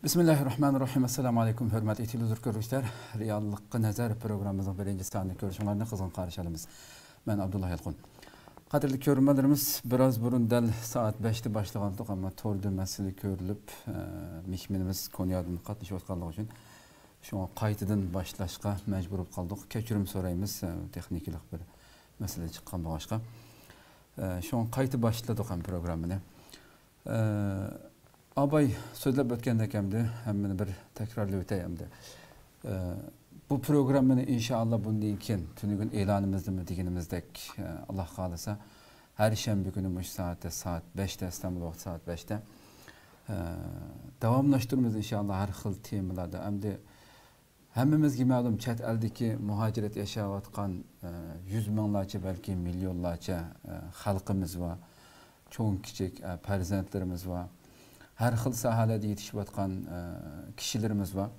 Bismillahirrahmanirrahim. Assalamu alaikum. Hürmetli televizyon görüşler. Reallıkka nazar programımızın birinci saniylik görüşmelerini kızgın karşılayalımız. Ben Abdullah Yalqun. Qadirli görünmelerimiz biraz burun del saat 5'te başlagandık ama tordu mesele görülüp mihminimiz Konya'dan katlaşıp atqanlığı için şuna qaytıdan başlaşqa mecbur olup qaldık. Kechirim sorayımız texniklik bir mesele çıqqan başqa. Şuna qaytı başladık ham programını. Abay sözlep ötkendekemdi, hem bir tekrarlı öteyemdi. Bu programını inşallah bundan keyin tünügün elanımızda mı diginimizdek Allah kalırsa her şembe günü saat 5'te İstanbul vakti saat 5'te davamlaştırmamız inşallah her xil temalarda. Hem hemmimizge ma'lum chet eldeki muhaciret yaşayotgan 100 minglarcha belki milyonlarcha xalqimiz va cho'ng kichik farzandlarimiz va her xil sahalarda yetişip atkan kişilerimiz var.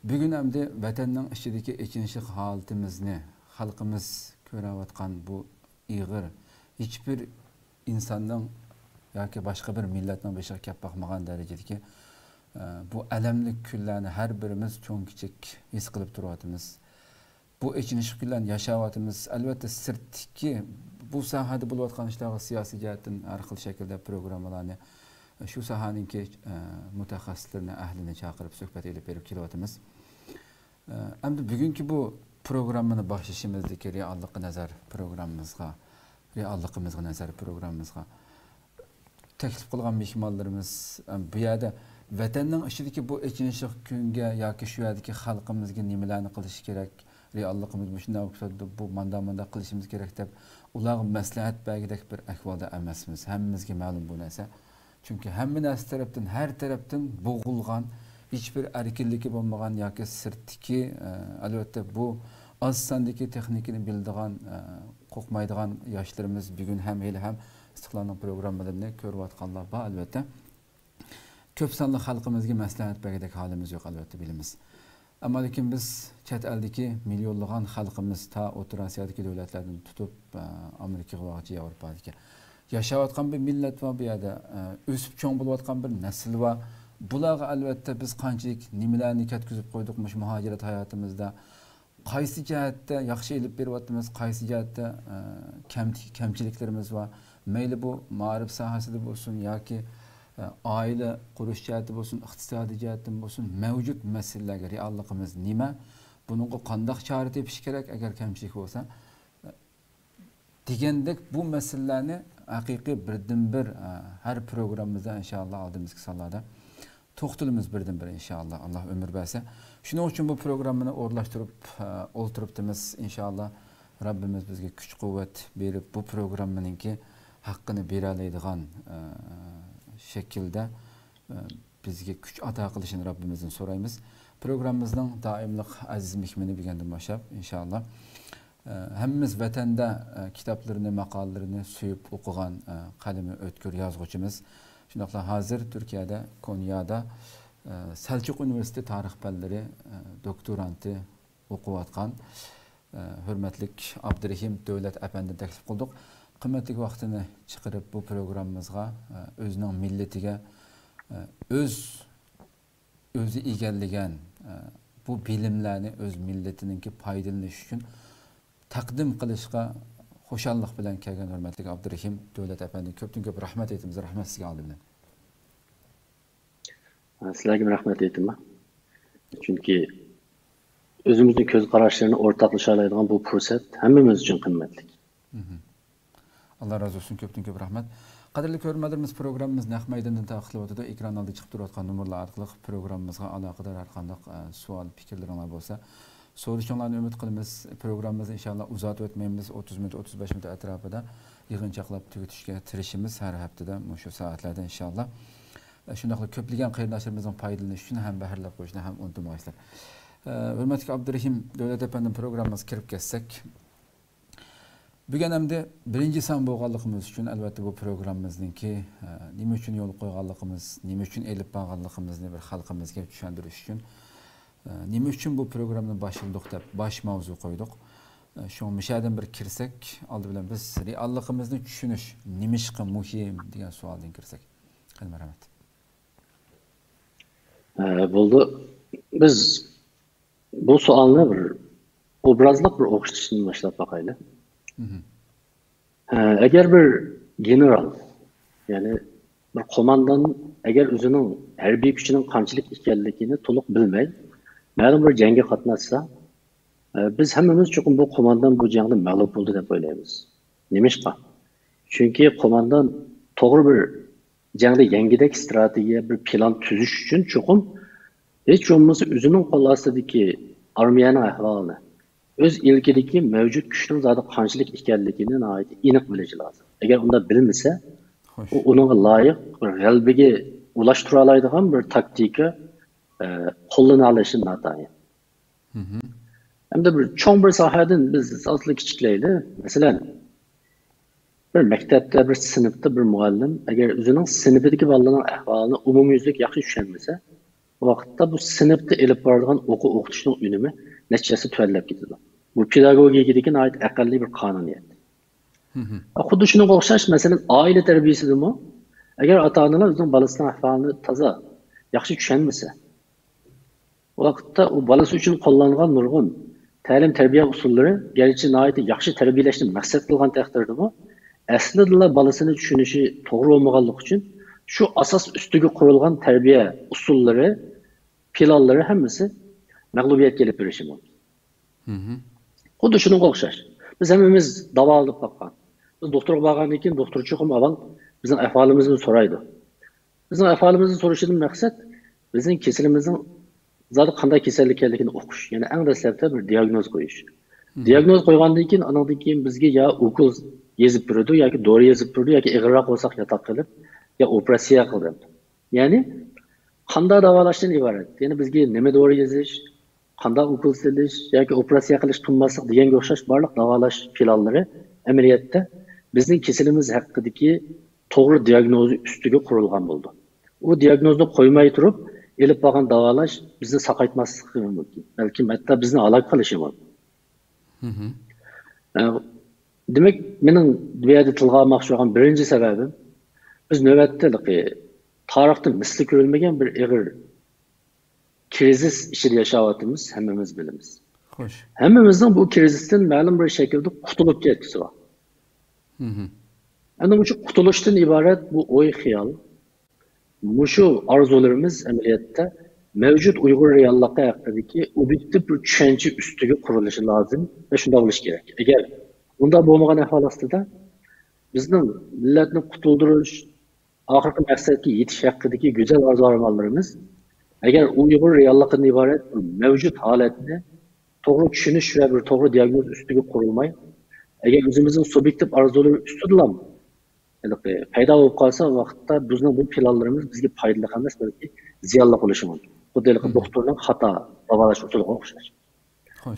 Bugün hem de vatanın içindeki ikinci haletimizni, halkımız görüvatkan bu iğir, hiçbir insandan ya ki başka bir milletten beşer kep bakmagan derecedeki bu elemlik küllerini her birimiz çok küçük his kılıp duruvatımız. Bu ikinci küllerini yaşavatımız elbette sırtki bu sahada buluvatkan işte siyasi cihetin her xil şekilde programlarını şu sahanınki mutaxassislerini, ahlini çağırıp söhbet edip verip kelyapmiz. Endi bugünkü bu programını başlayışımızdaki reallıkka nazar programımızga, reallıkımızga nazar programımızga teklif kılgan mehmonlarımız bu yerda vatanning ichidagi bu ikinci kunga yoki shu yerdagi xalqimizga nimalarni qilish kerak, reallıkımız shunday o'xshadi, bu manda qilishimiz kerak deb ular maslahat bergidek bir ahvolda emasmiz. Hammamizga ma'lum bu narsa. Çünkü hem her taraftan boğulgan, hiçbir erkinliki olmagan yoki sirtki, elbette bu az sandaki teknikini bildiğin, kokmaydigan yaşlarımız bugün hem istiqlalning programmalarını ko'rayotganlar bor albatta. Ko'p sonli xalqimizga maslahat bergidek halimiz yo'q albatta bilamiz. Ammo lekin biz chet eldagi milyonlagan xalqimiz ta O'rta Osiyodagi davlatlardan tutib Amerikaga va Yevropadagi yaşayotgan bir millet var bu yerda, o'sib cho'ng bo'layotgan bir nesil var. Bularga albatta biz qanchalik nimalarni ketkizib qo'ydik shu muhojirat hayotimizda, qaysi jihatda yaxshi ilib beryapmiz, qaysi jihatda kamchiliklarimiz var. Mayli bu ma'rif sohasida bo'lsin yoki oila qurish jihati bo'lsin, iqtisodiy jihatdan bo'lsin, mavjud masalalarga realligimiz nima? Bunga qanday chora tepish kerak agar kamchilik bo'lsa? Degandek bu meselelerni haqiqiy birdan bir her programımızda inşallah aldığımız sallarda to'xtalamiz birdan bir inşallah Allah ömür berse. Shuning uchun bu programını o'rlashtirib o'ltiribmiz inşallah Rabbimiz bizga kuch quvvat berib bu programınınki haqqini bera oladigan shaklda bizga kuch ato qilishini Rabbimizdan so'raymiz. Programımızın doimlik aziz mehmoni bo'lgandan boshlab inşallah hemmimiz vatanda kitaplarını, makallarını suyup okugan kalemi ötkür yazgıcımız. Şundaqla hazır Türkiye'de, Konya'da Selçuk Üniversitesi Tarih Belleri doktorantı okuvatkan hürmetlik Abdurrahim Devlet Efendi teklif kıldık. Kıymetlik vaktini çıkarıp bu programımızga özünün milletiga özü egelligen bu bilimlerini öz milletininki paydalanışı için taqdim qilishga xo'shallik bilan kelgan hurmatli Abdurrahim Devlet Efendi ko'pdan ko'p rahmat aytamiz. Rahmat sizga oldimdan. Sizlarga rahmat aytaman. Chunki o'zimizning ko'z qarashlarni o'rtoqlasha oladigan bu fursat hammamiz uchun qimmatli. Allah razı olsun, ko'pdan ko'p rahmat. Qadrli ko'ruvchilarimiz, programmamiz naq maydondan taqdim etdi. Ekran oldida chiqib turayotgan nomerlar orqali programmamizga aloqador har qanday savol, fikrlaringiz bo'lsa so'rashinglarni umid qilamiz. Programmamizni inşallah uzatib o'tmaymiz. 30 minut, 35 minut atrofida yig'inchoqlab tugatishga tirishimiz har haftada shu soatlarda inşallah. Shunday ko'plagan qarindoshlarimizning foydalanishi uchun ham bahrlab qo'yishni ham unutmaysizlar. Hurmatli Abdurrahim Devlet Efendi programmamizga kirib ketsak, bugun hamda birinchi son bo'lganligimiz uchun albatta bu programmamizningki nima uchun yo'l qo'yganligimiz, nima uchun elib borganligimizni bir xalqimizga tushuntirish uchun nima uchun bu programni başladık deb baş mavzu qo'ydik. Shu mishadan bir kirsak, oldi bilan biz realligimizni tushunish nimishqa muhim degan savoldan kirsak. Rahmat. Bo'ldi. Biz bu savolni bir obrazliq bir o'qitishdan boshlab boqaylik. Agar bir general, ya'ni bir qo'mondon agar o'zining harbiy kuchining qanchalik ekanligini to'liq bilmay, ma'lum bir jangga qatnashsa, biz hammamiz cho'qim bu qo'mondon bu jangda mag'lub bo'ldi deb o'ylaymiz. Nimishqa? Chunki qo'mondon to'g'ri bir jangda yangidek strategiya, bir plan tuzish uchun cho'qim hech bo'lmasa o'zining qo'l ostidagi armiyaning ahvolini, o'z ilkidagi mavjud kuchning zodi qanchalik ekanligini aniq bilishi lozim. Agar unda bilmasa, u unga loyiq bir g'alabaga ulashtira oladigan bir taktika qo'llana olishi notayin. Hamda bir cho'ng bir sohadan biz asosli kichiklaydi. Masalan, bir maktabda, bir sinfda bir muallim agar o'zining sinfidagi bolalarning ahvolini umumyuzlik yaxshi tushunmasa, bu vaqtda bu sinfda elib boradigan o'qitishning unumi natijasi tuvanlab ketadi. Bu pedagogikadagi aqlli bir qonuniyat. Xuddi shunga o'xshash, masalan, oila tarbiyasidami, agar ota-onalar o'zining bolasining ahvolini toza yaxshi tushunmasa, bu vaqtda u bolasi uchun qo'llangan nurg'un ta'lim tarbiya usullari garchi yaxshi tarbiyalashni maqsad qilgan taqdirdami, aslida bolasini tushunishi to'g'ri bo'lmaganligi uchun shu asos ustiga qurilgan tarbiya usullari, planlari hammasi mag'lubiyatga kelib berishi mumkin. Xuddi shunga o'xshash. Biz hammamiz davolib boqqan. Biz doktorga borgandan keyin doktor cho'qim avval bizning ahvolimizni so'raydi. Bizning ahvolimizni so'rashidan maqsad bizning kasalimizning zodi qanday kasallik ekanligini o'qish. Ya'ni eng dastlabda bir diagnoz qo'yish. Diagnoz qo'ygandan keyin andan keyin bizga ya ukol yezib turadi yoki dori yezib turadi yoki ig'roq bo'lsak yotoq qilib ya operatsiya qiladi. Ya'ni qanday davolashdan iborat. Ya'ni bizga nima dori yezish, qanday ukol silish yoki operatsiya qilish qilmaslik deganga o'xshash barliq davolash planlari amaliyotda bizning kasalimiz haqidagi to'g'ri diagnozi ustiga qurilgan bo'ldi. U diagnozni qo'ymay turib, elib borgan davolash bizni saqaytmasligi mumkin. Balki hatto bizni halok qilishi mumkin. Demak, mening bu yerda tilga olmoqchi bo'lgan birinchi sababim, biz navbatda tarixda misli ko'rilmagan bir ig'ir krizis ichida yashayotimiz hammamiz bilamiz. Xo'sh. Hammamizning bu krizisdan ma'lum bir shaklda qutulib ketgisi bor. Ana shu qutulishdan iborat bu o'y xiyol, shu orzularimiz amaliyotda mavjud Uyg'ur realligi haqidagi obyektiv bir tushuncha ustiga qurilishi lozim va shunday bo'lishi kerak. Agar bunda bo'lmagan ahvol ostida bizning millatni qutuldirish, oxirgi maqsadga yetish haqidagi go'zal orzu-armonlarimiz agar Uyg'ur realligidan iborat mavjud holatni to'g'ri tushunish va bir to'g'ri diagnoz ustiga qurilmay, agar o'zimizning subyektiv orzular ustidan paydo bo'lib qolsa, vaqtda bizning bu planlarimiz bizga foydali emas, balki ziyonli bo'lishi mumkin. Xuddi doktorning xato davolash usuliga o'xshash.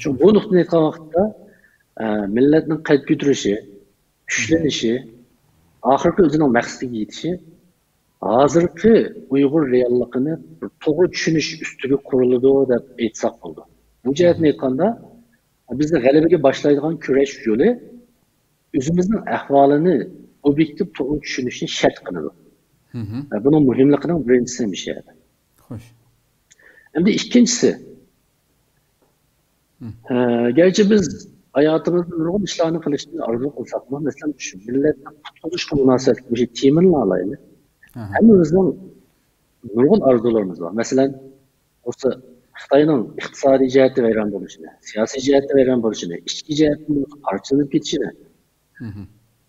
Shu bu nuqtadan aytgan vaqtda millatning qalb ko'tarishi, kuchlanishi, oxirgi o'zining maqsadiga yetishi hozirgi Uyg'ur realligini to'g'ri tushunish ustiga quriladi deb aytsak bo'ldi. Bu jihatni aytganda bizni g'alabaga boshlaydigan kurash yo'li o'zimizning ahvolini obyektiv to'g'ri tushunishni shart qiladi. Buning muhimligining birinchisi bu yerda. Xo'sh. Endi ikkinchisi, garchi biz hayotimizda nurg'un ishlarni qilishni orzu qilsakmi, masalan, shu millatni qutqarishga munosabat bu teminni olaylik. Hammamizning nurg'un orzularimiz bor. Masalan, o'sha Xitoyning iqtisodiy jihati vayron bo'lishini, siyosiy jihati vayron bo'lishini, ichki jihati parchalanib ketishini.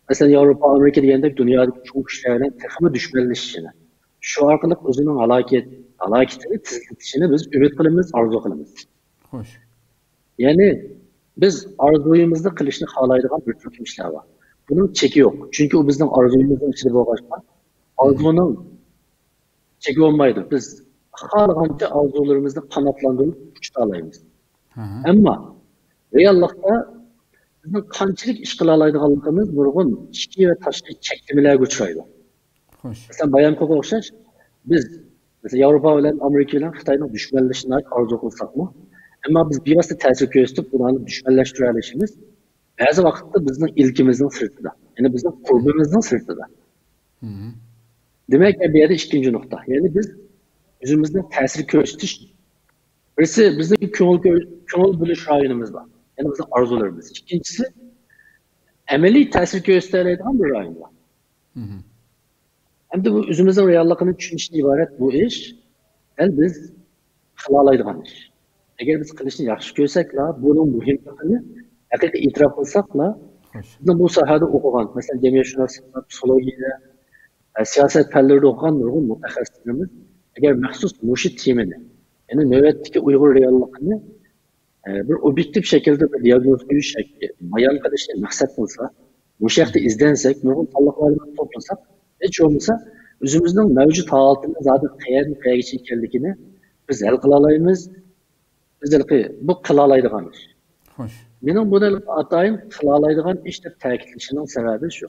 Masalan, Yevropa, Amerika degandek dunyodagi cho'ng kuchlar bilan texmi dushmanlashishini. Shu orqali o'zining halokatini tezlatishini biz umid qilamiz, orzu qilamiz. Xo'sh. Ya'ni biz orzuyimizni qilishni xohlaydigan bir turkum ishlar bor. Buning cheki yo'q. Chunki u bizning orzuyimizning ichida bo'lgan orzuning cheki bo'lmaydi. Biz xohlagancha orzularimizni qanotlantirib uchta olamiz. Ammo reallikda bizning qanchalik ish qila oladiganligimiz nurg'un ichki va tashqi cheklamalarga uchraydi. Xo'sh. Masalan, bayonga o'xshash biz mesela Yevropa bilan Amerika bilan Xitoyning dushmanlashishini orzu qilsakmi, ammo biz bevosita ta'sir ko'rsatib ularni dushmanlashtira olishimiz ba'zi vaqtda bizning ilkimizning sirtida, ya'ni bizning qurbimizning sirtida. Demak, bu yerda ikkinchi nuqta. Ya'ni biz özümüzün təsir göstəriş. Birisi bizim köngül bölüş rayonumuz var. Yani bizim arzularımız. İkincisi əməli təsir göstərən bir rayon var. Hem de bu özümüzün reallıqını düşünüşdən ibarət bu iş, biz qılalaydigan iş. Eğer biz qilishni yaxshi ko'rsakla, bunun muhimligini haqiqiy e'tirof qilsakla, bizim bu sohada o'qigan, masalan, jamiyatshunoslik, psixologiya, siyoset fanlarida o'qigan nurg'un mutaxassislarimiz agar maxsus mushu temani, ya'ni navbatdagi Uyg'ur realligini bir obyektiv shaklda bir diagnoz qo'yish shakli, bayon qilishni maqsad qilsa, mushu yerda izlansak, nurg'un tanloqlarni to'plasak, hech bo'lmasa o'zimizning mavjud holatini zaten qayergacha ekanligini biz hal qila olamiz. Bu qılalaydigan iş. Xo'sh. Mening buni atayin qılalaydigan ish deb ta'kidlashimning sababi shu.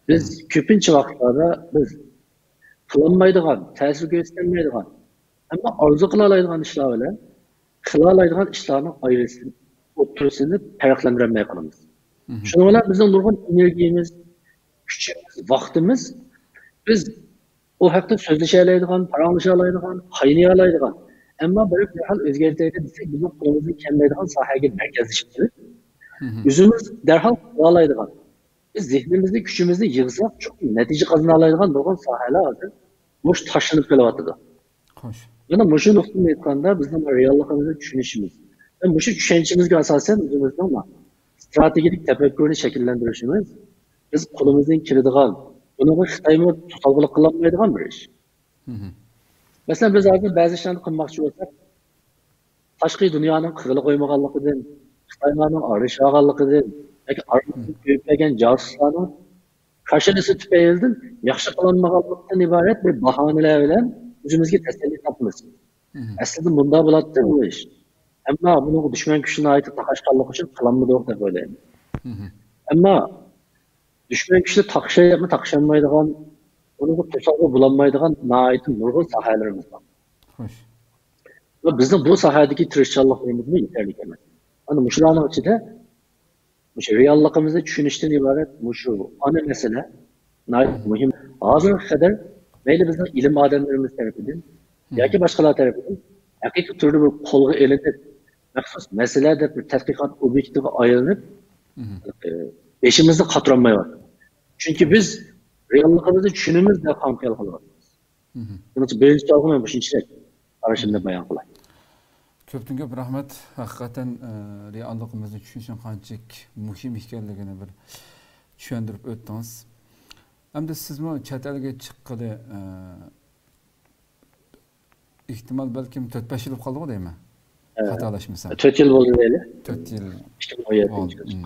Biz ko'pincha vaqtlarda biz qilolmaydigan, ta'sir ko'rsatmaydigan, ammo orzu qilalaydigan ishlar bilan qilalaydigan ishlarning ayrisini, o'ttirisini farqlantirmay qolamiz. Shuning bilan bizning nurg'un energiyamiz, kuchimiz, vaqtimiz biz o haqda so'zlasha oladigan, paranglashya oladigan, qaynaya oladigan, ammo bir hal o'zgartiraylik desak, bizim qo'limizdan kelmaydigan sohaga markazlashib kelib, o'zimiz darhol qila oladigan, biz zehnimizni, kuchimizni yig'sak, çok natija qozona oladigan bo'lgan sohalar hozir bo'sh tashlanib kelyapti. Xo'sh. Mana mushu nuqtadan aytganda bizning realligimizni tushunishimiz va mushu tushunchimizga asosan o'zimizning strategik tafakkurni shakllantirishimiz biz qo'limizdan keladigan, buni Xitoymi to'g'ri qilolmaydigan bir ish. Mesela biz hozir ba'zi ishlarni qilmoqchi bo'lsak, tashqi dunyoning qig'ili qo'ymaganligidan, Xitoylarning arishmaganligidan, yoki aralashib ko'paygan josuslarning qarshilasi tufaylidan yaxshi qilinmaganlikdan iborat bir bahonalar bilan o'zimizga tasalli topamiz. Aslida bunda bo'ladi bu ish. Ammo buni dushman kuchini aytib taqashganlik uchun qilinmaydi deb o'ylayman. Ammo dushman kuchni taqishayapmi, taqishanmaydigan, uni to'saqqa bulanmaydigan na'aytin nurg'un sohalarimiz bor. Xo'sh. Va bizning bu sohadagi tirishchanliklarimiz yetarli emas. Ana shularning ichida mushu realligimizni tushunishdan iborat mushu ana masala na'ayt muhim. Hozirga qadar mayli bizning ilm odamlarimiz tarafidan yoki boshqalar tarafidan haqiqiy turda bir qo'lga ilinib, maxsus masala deb bir tadqiqot obyektiga aylanib, beshimizni qatronmayapti. Chunki biz realligimizni tushunamiz deb ham qilyapmiz. Buning uchun birinchi savol men shunchalik qarashimni bayon qilay. Ko'pdan ko'p rahmat. Haqiqatan realligimizni tushunishning qanchalik muhim ekanligini bir tushuntirib o'tdingiz. Hamda sizmi chet elga chiqqanda ehtimol balkim 4-5 yil qoldi deyman. Xatolashmasam. 4 yil bo'ldi deyli. 4 yil. 2017.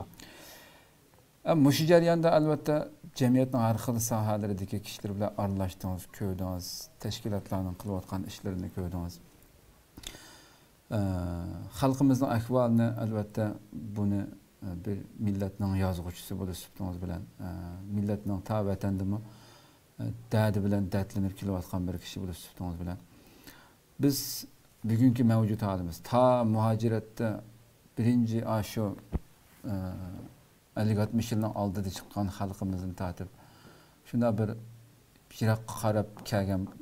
Mushu jarayonda albatta jamiyatning har xil sohalaridagi kishilar bilan aralashdingiz, ko'rdingiz, tashkilotlarning qilayotgan ishlarini ko'rdingiz. Xalqimizning ahvolini albatta buni bir millatning yozuvchisi bo'lib sifatingiz bilan, millatning ta vatandimi dadi bilan dardlanib kelayotgan bir kishi bo'lib sifatingiz bilan biz bugungi mavjud holimiz ta muhojiratda birinchi shu 50-60 yilning oldida chiqqan xalqimizni tatib shunda bir yiroqqa qarab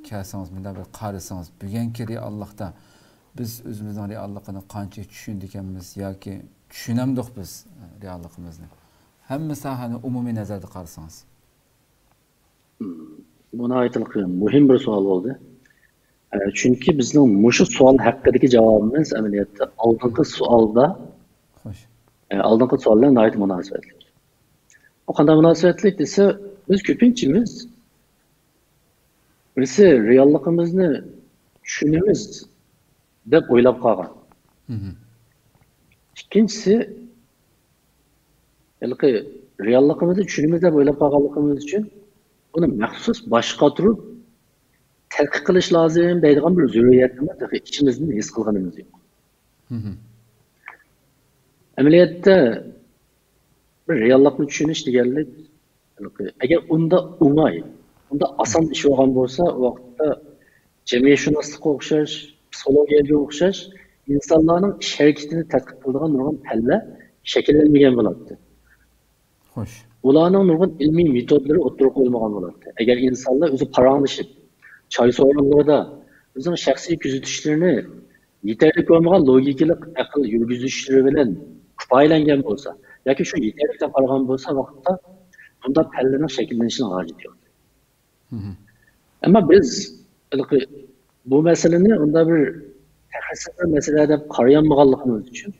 kelsangiz, bunda bir qarasangiz, bugungi reallikda biz o'zimizning realligini qancha tushundik ekanmiz yoki tushunamdik biz realligimizni. Hamma sohani umumiy nazarda qarasangiz. Buna aytilgan muhim bir savol bo'ldi. Chunki bizning mushu savol haqidagi javobimiz amaliyotda oldingi savolda Xo'sh. Oldingi savollar nihoyat munosabatli. O qanday munosabatli desa, biz ko'pinchamiz birisi realligimizni tushunamiz deb o'ylab qolgan. Ikkinchisi realligimizni tushunamiz deb o'ylab qolganligimiz uchun buni maxsus boshqa turib tadqiq qilish lozim deydigan bir zurriyatimiz ichimizda his qilganimiz yo'q. Amaliyotda bir reallikni tushunish deganlik agar unda oson ish bo'lgan bo'lsa, u vaqtda jamiyatshunoslikqa o'xshash, psixologiyaga o'xshash insonlarning ish harakatini tadqiq qiladigan nurg'un fanlar shakllanmagan bo'ladi. Xo'sh. Ularning nurg'un ilmiy metodlari o'tirib qo'yilmagan bo'ladi. Agar insonlar o'zi paranglashib, choy so'rinlarida bizning shaxsiy kuzatishlarni yetarli bo'lmagan logikalik aql yurgizishlari bilan kifoyalangan bo'lsa, yoki shu yetarli deb qaragan bo'lsa, vaqtda bunda pallaning shakllanishini hojati yo'q. Ammo biz bu masalani unda bir taxassiz masala deb qarayanmaganligimiz uchun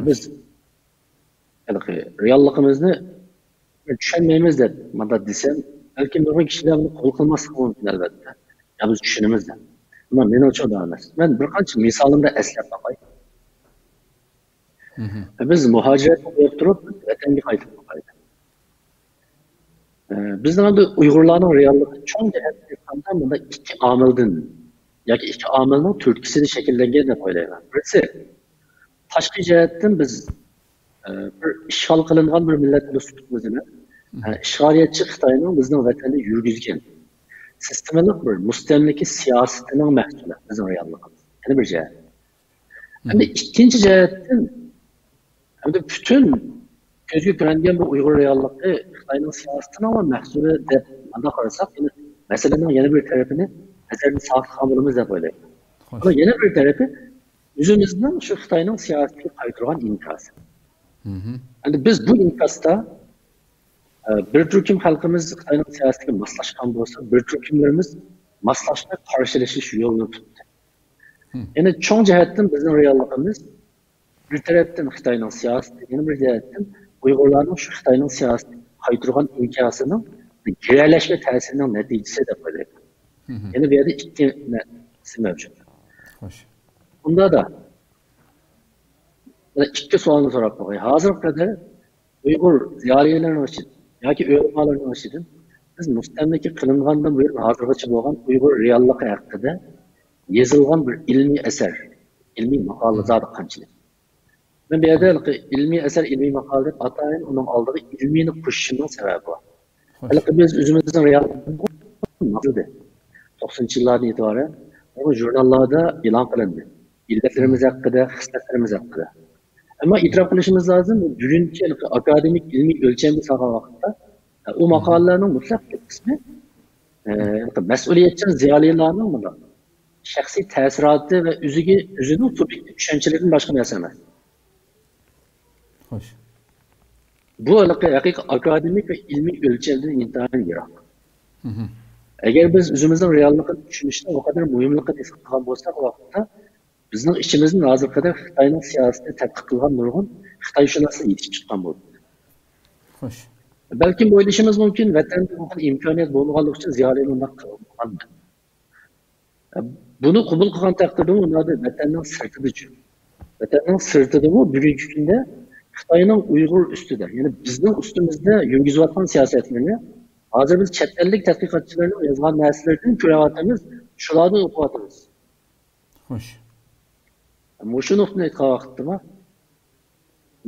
biz realligimizni tushunmaymiz deb mana desam, balki nurg'un kishilar buni qabul qilmasligi mumkin albatta. Ya biz tushunamiz deb. Ammo men uchun da emas. Men bir qancha misolimda eslab qo'yay. Biz muhojirat qilib turib, vatanga qaytib qo'ydik. Bizning endi Uyg'urlarning realligi cho'ng jihatdan bunda ikki omildan yoki ikki omilning turtkisida shakllangan deb o'ylayman. Birisi tashqi jihatdan biz bir ishg'ol qilingan bir millat bo'lib ishg'oliyatchi Xitoyning bizning vatanda yurgizgan sistemalik bir mustamlika siyosatining mahsuli bizning realligimiz. Yana bir jihat. Endi ikkinchi jihatdan endi butun ko'zga ko'ringan bu Uyg'ur realligi Xitoyning siyosatining mahsuli deb anda qarasak, masalaning yana bir tarafini nazarda saqlagan bo'lamiz deb o'ylayman. Ama yana bir tarafi o'zimizning shu Xitoyning siyosatiga qaytirgan inkosi. Endi biz bu inkosda bir turkum xalqimiz Xitoyning siyosatiga moslashgan bo'lsa, bir turkumlarimiz moslashga qarshilashish yo'lini tutdi. Ya'ni cho'ng jihatdan bizning realligimiz bir tarafdan Xitoyning siyosati, yana bir jihatdan Uyg'urlarning shu Xitoyning siyosatiga qaytirgan inkosining giralashma ta'sirining natijasi deb o'ylayman. Ya'ni bu yerda ikki narsa mavjud. Xo'sh. Bunda da ikki savolni so'rab qo'yay. Hozirga qadar Uyg'ur ziyolilarning uchun yoki o'lmalarning uchun biz mustamlika qilingandan buyon hozirgacha bo'lgan Uyg'ur realligi haqida yozilgan bir ilmiy asar, ilmiy maqolalar qanchalik. Men bu yerda ilmiy asar, ilmiy maqola deb atayin uning oldiga ilmiyni qo'shishning sababi bor. Halbuki biz o'zimizning realligimizni 90-yillardan e'tiboran bu jurnallarda e'lon qilindi. Illatlarimiz haqida, xislatlarimiz haqida. Ama itiraf qilishimiz lazım, bugungi akademik ilmiy o'lchamga solgan vaqtda u maqolalarning mutlaq bir qismi mas'uliyatchan ziyolilarning bunda shaxsiy ta'siroti va o'zining subyektiv tushunchalaridan boshqa narsa emas. Xo'sh. Bu haqiqiy akademik va ilmiy o'lchamdan intayin yiroq. Agar biz o'zimizning realligini tushunishda o kadar muhimligini his qilgan bo'lsak, o vaqtda bizning ishimizning hozir qadar Xitoyning siyosatini tadqiq qilgan nurg'un Xitoyshunoslar yetishib chiqqan bo'ldi. Xo'sh. Balkim o'ylashimiz mumkin, vatanda bu imkoniyat bo'lmaganligi uchun ziyolilar unday qilgan. Buni qabul qilgan taqdirda ularda vatanning sirtida jur. Vatanning sirtida bu bugungi kunda Xitoyning Uyg'ur ustida, ya'ni bizning ustimizda yurgizayotgan siyosatlarni hozir biz chet ellik tadqiqotchilarning yozgan narsalardan ko'ryapmiz, shularni o'qiyapmiz. Xo'sh. Mushu nuqtani aytgan vaqtda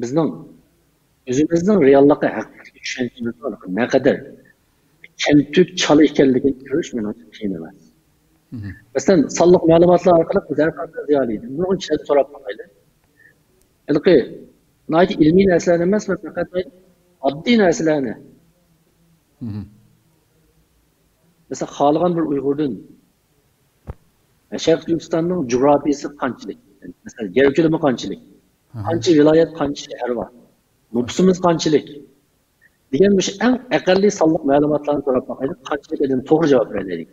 bizning o'zimizning realligi haqida tushunchamiz ne kadar kamtuk chala ekanligini ko'rish men uchun qiyin emas. Masalan, sonliq ma'lumotlar orqali biz har qanday ziyoliydi. Buni chiqib so'rab qo'yaylik. Ilqi nayt ilmiy narsalar emas, faqat oddiy narsalarni. Mesela xohlagan bir Uyg'urdan Sharq Turkistonning jug'rofiyasi qanchalik? Mesela yer ko'lami qanchalik? Qancha viloyat, qancha shahar bor? Nüfusimiz qanchalik? Degan bu eng aqalliy sonliq ma'lumotlarni so'rab qo'yaylik, qanchalik degan to'g'ri javob beraylik.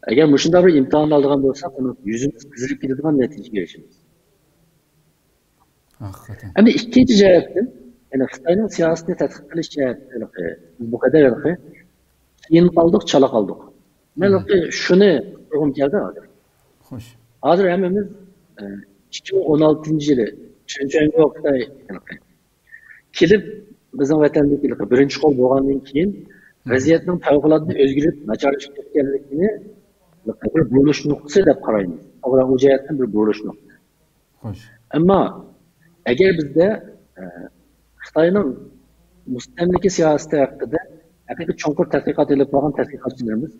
Agar shunday bir imtihon oladigan bo'lsak, uni yuzimiz qizilib ketadigan natijaga erishamiz. Haqiqatan. Endi ikkinchi jihatdan, ya'ni Xitoyning siyosatini tadqiq qilish jihatdan bu kadar keyin qoldik, chala qoldik. Men shuni o'qim keldi hozir. Xo'sh. Hozir hammamiz 2016-yili 3-oyga vaqtda kelib bizning vatandagi birinchi qo'l bo'lgandan keyin vaziyatning favqulodda o'zgarib, nacharlashib ketganligini bir burilish nuqtasi deb qaraymiz. To'g'ri, u jihatdan bir burilish nuqtasi. Xo'sh. Ammo agar bizda Xitoyning mustamlika siyosati haqida haqiqiy cho'nqur tadqiqot olib borgan tadqiqotchilarimiz,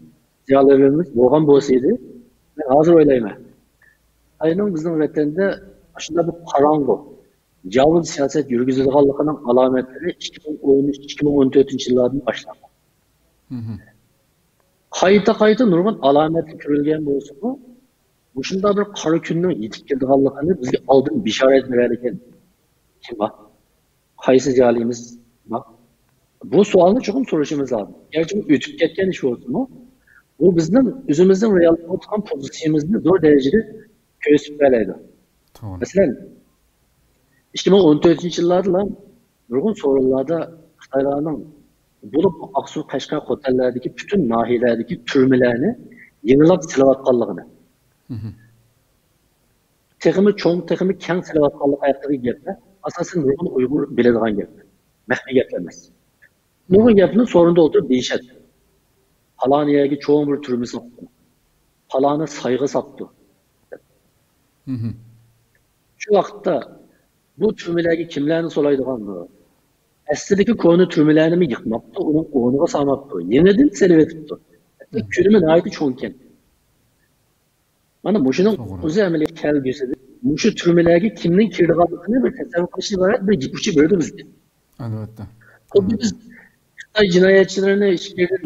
ziyolilarimiz bo'lgan bo'lsa edi, men hozir o'ylayman. Xitoyning bizning vatanda shunday bir qorong'u, javul siyosat yurgizilganligining alomatlari 2013-2014 yillardan boshlangan. Qayta nurg'un alomat ko'rilgan bo'lsa-ku, shunda bir qora kunning yetib kelganligini bizga oldin bishorat berar ekan. Kim bor? Qaysi ziyolimiz bor? Bu savolni chuqur so'rashimiz lozim. Garchi bu o'tib ketgan ish bo'lsa-mu, bu bizning o'zimizning reallikda o'tgan pozitsiyamizni zo'r darajada ko'rsatib beradi. To'g'ri. Masalan, 2014-yillarda nurg'un so'rovlarda Xitoylarning bo'lib Aqsu, Qashqar, Xotanlardagi butun nahiyalardagi turmalarni yengilab silayotganligini, texmi cho'ng, texmi keng silayotganligi haqidagi gaplar asosan nurg'un Uyg'ur biladigan gaplar, maxfiy gaplar emas. Nurg'un gapni so'rinda o'tirib deyishadi. Falon yerga cho'ng bir turma sotdi, faloni sayg'i sotdi. Shu vaqtda bu turmalarga kimlarni so'laydiganmi? Aslidagi ko'ni turmalarni yıkmaptı, onun o'rniga solmapti. Yenidan selib etibdi. Ko'rimi nihoyatda cho'nkan. Mana mushuning o'zi amaliyot kelgusida, mushu turmalarga kimning kirganligini bir tasavvur qilishga iborat bir ipuchi berdi bizga. Albatta. Xuddi biz Xitoy jinoyatchilarini ishlardan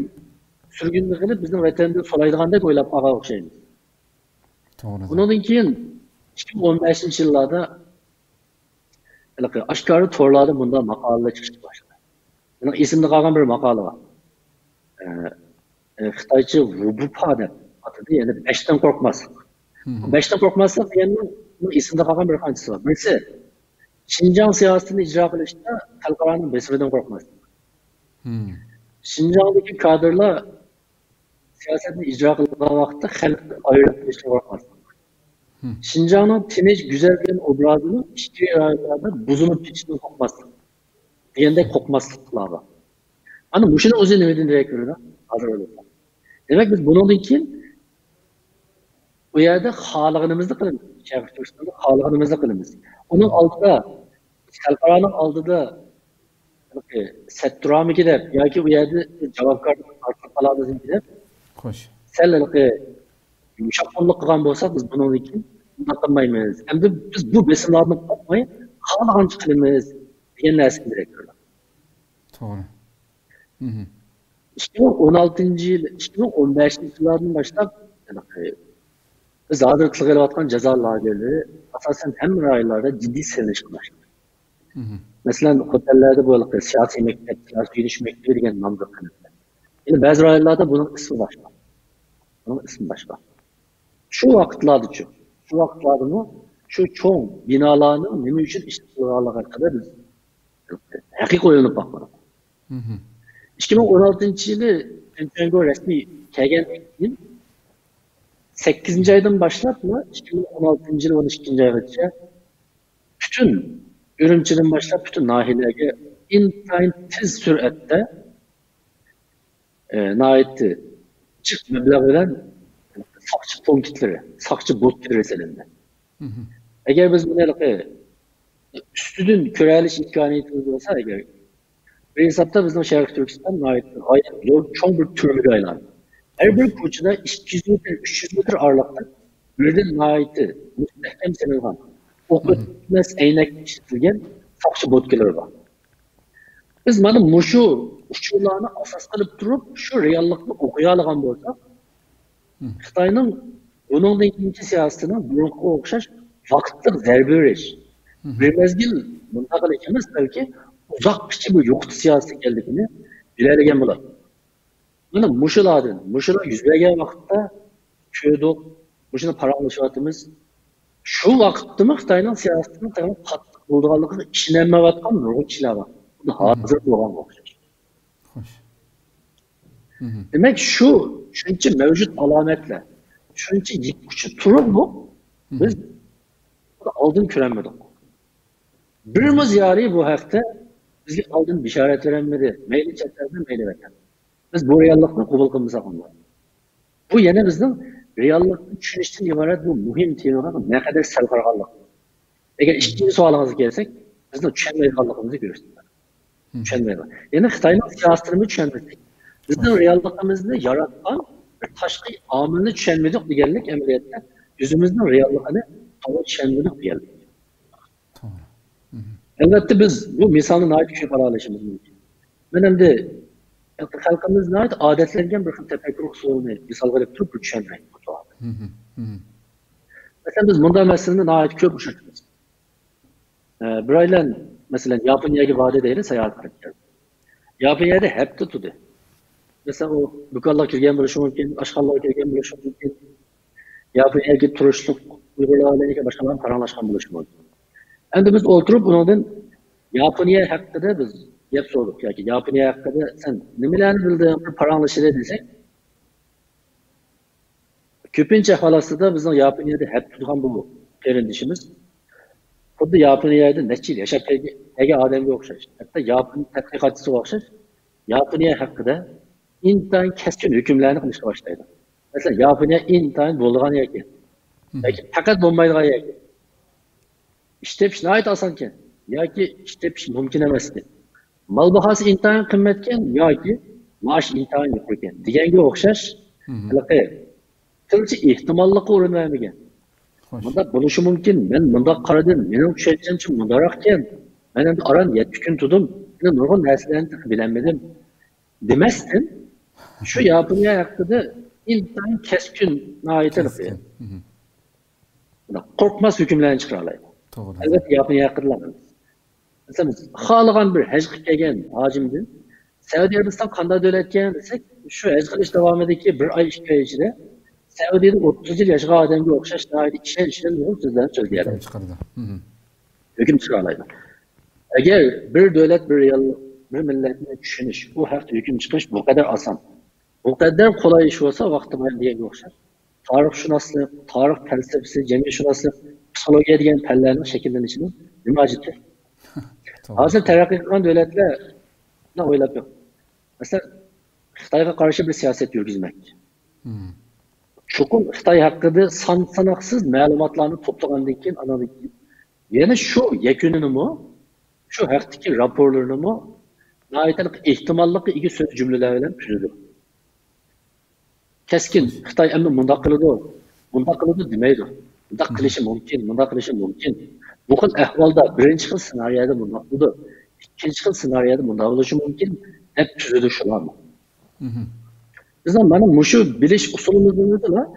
surgunni qilib bizning vatanda so'laydigandek o'ylab qolgan o'xshaymiz. To'g'ri. Bundan keyin 2015-yillarda oshkora to'rlarda bundan maqolalar chiqishga boshladi. Mening esimda qolgan bir maqola bor. Xitoycha Wubupa deb atadi, ya'ni 5dan qo'rqmaslik. 5dan qo'rqmaslik deganning esimda qolgan bir qanchasi bor. Birisi Xinjiang siyosatini ijro qilishda xalqaroning besimidan qo'rqmaslik. Xinjiangdagi kadrlar siyosatni ijro qilgan vaqtda xalqni ayirib qo'yishga qo'rqmaslik. Xinjiangning tinch, go'zal bo'lgan obrazini ichki rayonlarda buzilib ketishdan qo'rqmaslik. Degandek qo'rqmasliklar bor. Ana mushuni o'zi nimadan derak beradi? Hozir o'ylayman. Demak biz bundan keyin u yerda xohlaganimizni qilamiz. Sharq Turkistonda xohlaganimizni qilamiz. Uning oldida xalqaroning oldida satturamiki deb yoki u yerda javobgarlik ortib qolamiz deb. Xo'sh. Sallalqi yumshoqlik qilgan bo'lsak, biz bundan keyin bunday qilmaymiz. Endi biz bu besimlarni qo'ymay, xohlagancha qilamiz degan narsa kerak. To'g'ri. 2016-yil, 2015-yillardan boshlab biz hozir qilayotgan jazo lagerlari asosan hamma rayonlarda jiddiy silinish qilmoqda. Masalan, otellarda bo'lib siyosiy maktablar, yurish maktabi degan nomda qilinadi. Endi ba'zi rayonlarda buning ismi boshqa. Buning ismi boshqa. Shu vaqtlarda shu cho'ng binolarning nima uchun ishlanganligi haqida biz haqiqiy o'ylanib boqmadik. 2016-yili Tinchanggo rasmiy kelgandan keyin 8-oydan boshlab 2016-yil 12-oygacha butun Urumchidan boshlab butun nahiyalarga intayin tez sur'atda nihoyatda jiq mablag' bilan soqchi punktlari, soqchi botlari silindi. Agar biz buni ustidan ko'ra olish imkoniyatimiz bo'lsa, agar bir hesabda bizning Sharq Turkiston g'oyat zo'r cho'ng bir turmaga aylandi. Har bir ko'chada 200 metr, 300 metr aralıqda birden nihoyatda mustahkam silingan, o'qitmas aynak ishlatilgan soqchi botkalar bor. Biz mana mushu uchurlarni asos qilib turib, shu reallikni o'qiy olgan bo'lsak, Xitoyning buningdan keyingi siyosatining bunga o'xshash vaqtliq zarba berish. Bir mezgil bunday qilish emas, balki uzoqgacha bu yo'qot siyosati ekanligini biladigan bo'ladi. Mana mushular yuz bergan vaqtda ko'rdik, mushuni paranglashayotimiz. Shu vaqtda Xitoyning siyosatining qattiq bo'lganligiga ishonmayotgan nurg'un kishilar bor. Buni hozir bo'lgan o'xshash. Xo'sh. Demak, shuncha mavjud alomatlar, shuncha yetkuchi turibmi? Biz oldin ko'rmadik. Birimiz yari bu haqda bizga oldin bishorat berilmadi. Mayli chatlardan mayli ekan. Biz bu reallikni qabul qilmasak bo'lmaydi. Bu yana bizning reallikni tushunishdan iborat bu muhim temaga naqadar sal qarag'anlik. Agar ikkinchi savolingizga kelsak, bizni tushunmaydiganligimizni ko'rsatadi. Tushunmaydi. Ya'ni Xitoyning siyosatini tushunmadik. Bizning realligimizni yaratgan bir tashqi omilni tushunmadik deganlik amaliyotda o'zimizning realligini to'g'ri tushunmadik deganlik. To'g'ri. Albatta biz bu misolni nihoyat ko'p olishimiz mumkin. Men endi Halkımız nəhayət adətlenген bir tefekkür usulunu misal verip durup düşünmeyin bu tuhaf. Mesela biz bunda meseleni nəhayət köp uşatırız. Bir aylan mesela Japonya'ya vade değil seyahat ettiler. Japonya'da hep tutudu. Mesela o bukallar kirgen buluş mümkün, aşkallar kirgen buluş mümkün. Japonya'ya turuşluk uygulamalarıyla başkalarının karanlaşkan buluş mümkün. Endi biz oturup bunun Japonya hakkında biz hep sorduk. Yani Japonya hakkında sen nimelerni bildiğin paranlaşır desek köpünçe halası da bizim Japonya'da hep tutan bu perindişimiz. Xuddi Japonya'da neçil yaşap ege adamga o'xshash. Hatta Japon tadqiqotchisi o'xshash. Yaponiya haqida intayin keskin hükümlerini qilishga boshlaydi. Mesela Yaponiya intayin bo'lgan ekan. Lekin faqat bo'lmaydigan ekan. İştepish nihoyat osonkan yoki ishtepish mumkin emas ekan. Mal bahosi intayin qimmatkan yoki maosh intayin yuqori ekan. Deganga o'xshash tilchi ehtimollikqa o'rin vermagan. Bunda buluşu mümkün. Ben bunda qaradim. Mening tushuncham bundaroq ekan. Men endi aran 7 kun tudim. Men nurg'un narsalarni bilemedim. Demasdan shu Yaponiya haqida intayin keskin noyatlik. Qo'rqmas hukmlarni chiqara oladi. To'g'ri. Albatta Yaponiya haqida. Mesela xohlagan bir haj qilib kelgan hojimdan Saudiya Arabiston qanday davlatgan desak, shu haj qilish davomidagi 1 oy 2 oy ichida Saudi'de 30 yıl yaşayan adamga o'xshash ishlar nurg'un so'zlarni so'zlaydi. Hukm chiqaradi. Agar bir davlat, bir yil, bir millatni tushunish, u haqda hukm chiqish bu qadar oson. Bu qadar qulay ish bo'lsa, vaqti bilan degan o'xshar. Tarixshunoslik, tarix falsafasi, jamiyatshunoslik, psixologiya degan fanlarning shakllanishini nima ajabki? Hozir taraqqiy qilgan davlatlar o'ylab yo'q. Masalan, Xitoyga qarshi bir siyosat yurgizmak. Çokun Xitay hakkında sanaksız malumatlarını toplagandan keyin analitik. Yani şu yekununu mu, şu haktaki raporlarını mu, nihayetlik ihtimallıkı iki söz cümlelerle tüzüdü. Keskin Xitay emmi munda kılıdı demeydi. Munda kılışı mümkün. Bu xil ahvalda birinci xil senaryoda munda kılıdı. İkinci xil senaryoda munda kılışı mümkün. Hep tüzüdü şular mı? Bizden bana muşu biliş usulümüzün de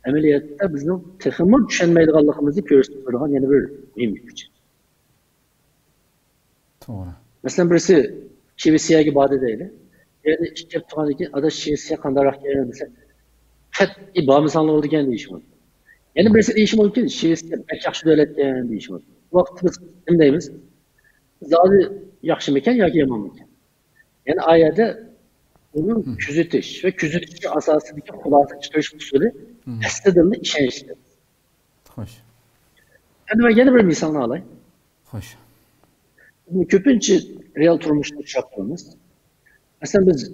ameliyatta bizden texmi düşünmeydiganligimizni ko'rsatadigan yana bir mühim güç. To'g'ri. Mesela birisi Shvetsiyaga bordi deydi. Yani kelib turgandan keyin ada Shvetsiya qandayroq ekan desa, qat'iy bormasanlar bo'ldi ekan deyish mumkin. Yana birisi deyishi mumkin, Shvetsiya pek yaxshi davlat ekan deyish mumkin. Bu vaqtda biz nima deymiz? Zodi yaxshimikan yoki yomonmikan? Yani ayada bunu küzetiş ve küzetiş asasındaki kulağına çıkış usulü testedildi, işenişti. Hoş. Yani ben yeni bir misalını alayım. Hoş. Köpünçe real turmuşta yaptığımız. Mesela biz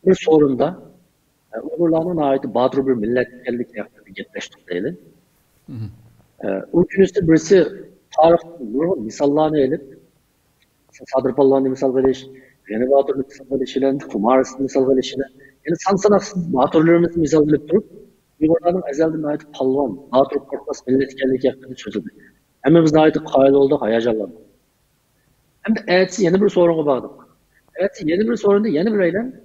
bir sorunda Uygurlarına ait Badur bir milletkellik yaptığı getleştik diyelim. O günüste birisi tarih misallarını elip Sadırpallah'ın misal veriş, Yeni Batur'un misal verişiyle, Kumars'ın misal verişiyle, yani sanaksız Batur'larımızı misal verip durup, Uygurlarının ezelden ait palvan, Batur korkmaz milletkellik yaptığını çözüldü. Hem biz ait kayıt oldu, hayacanlandı. Hem de ertesi yeni bir soruna baktık. Ertesi yeni bir sorunda yeni bir eylem,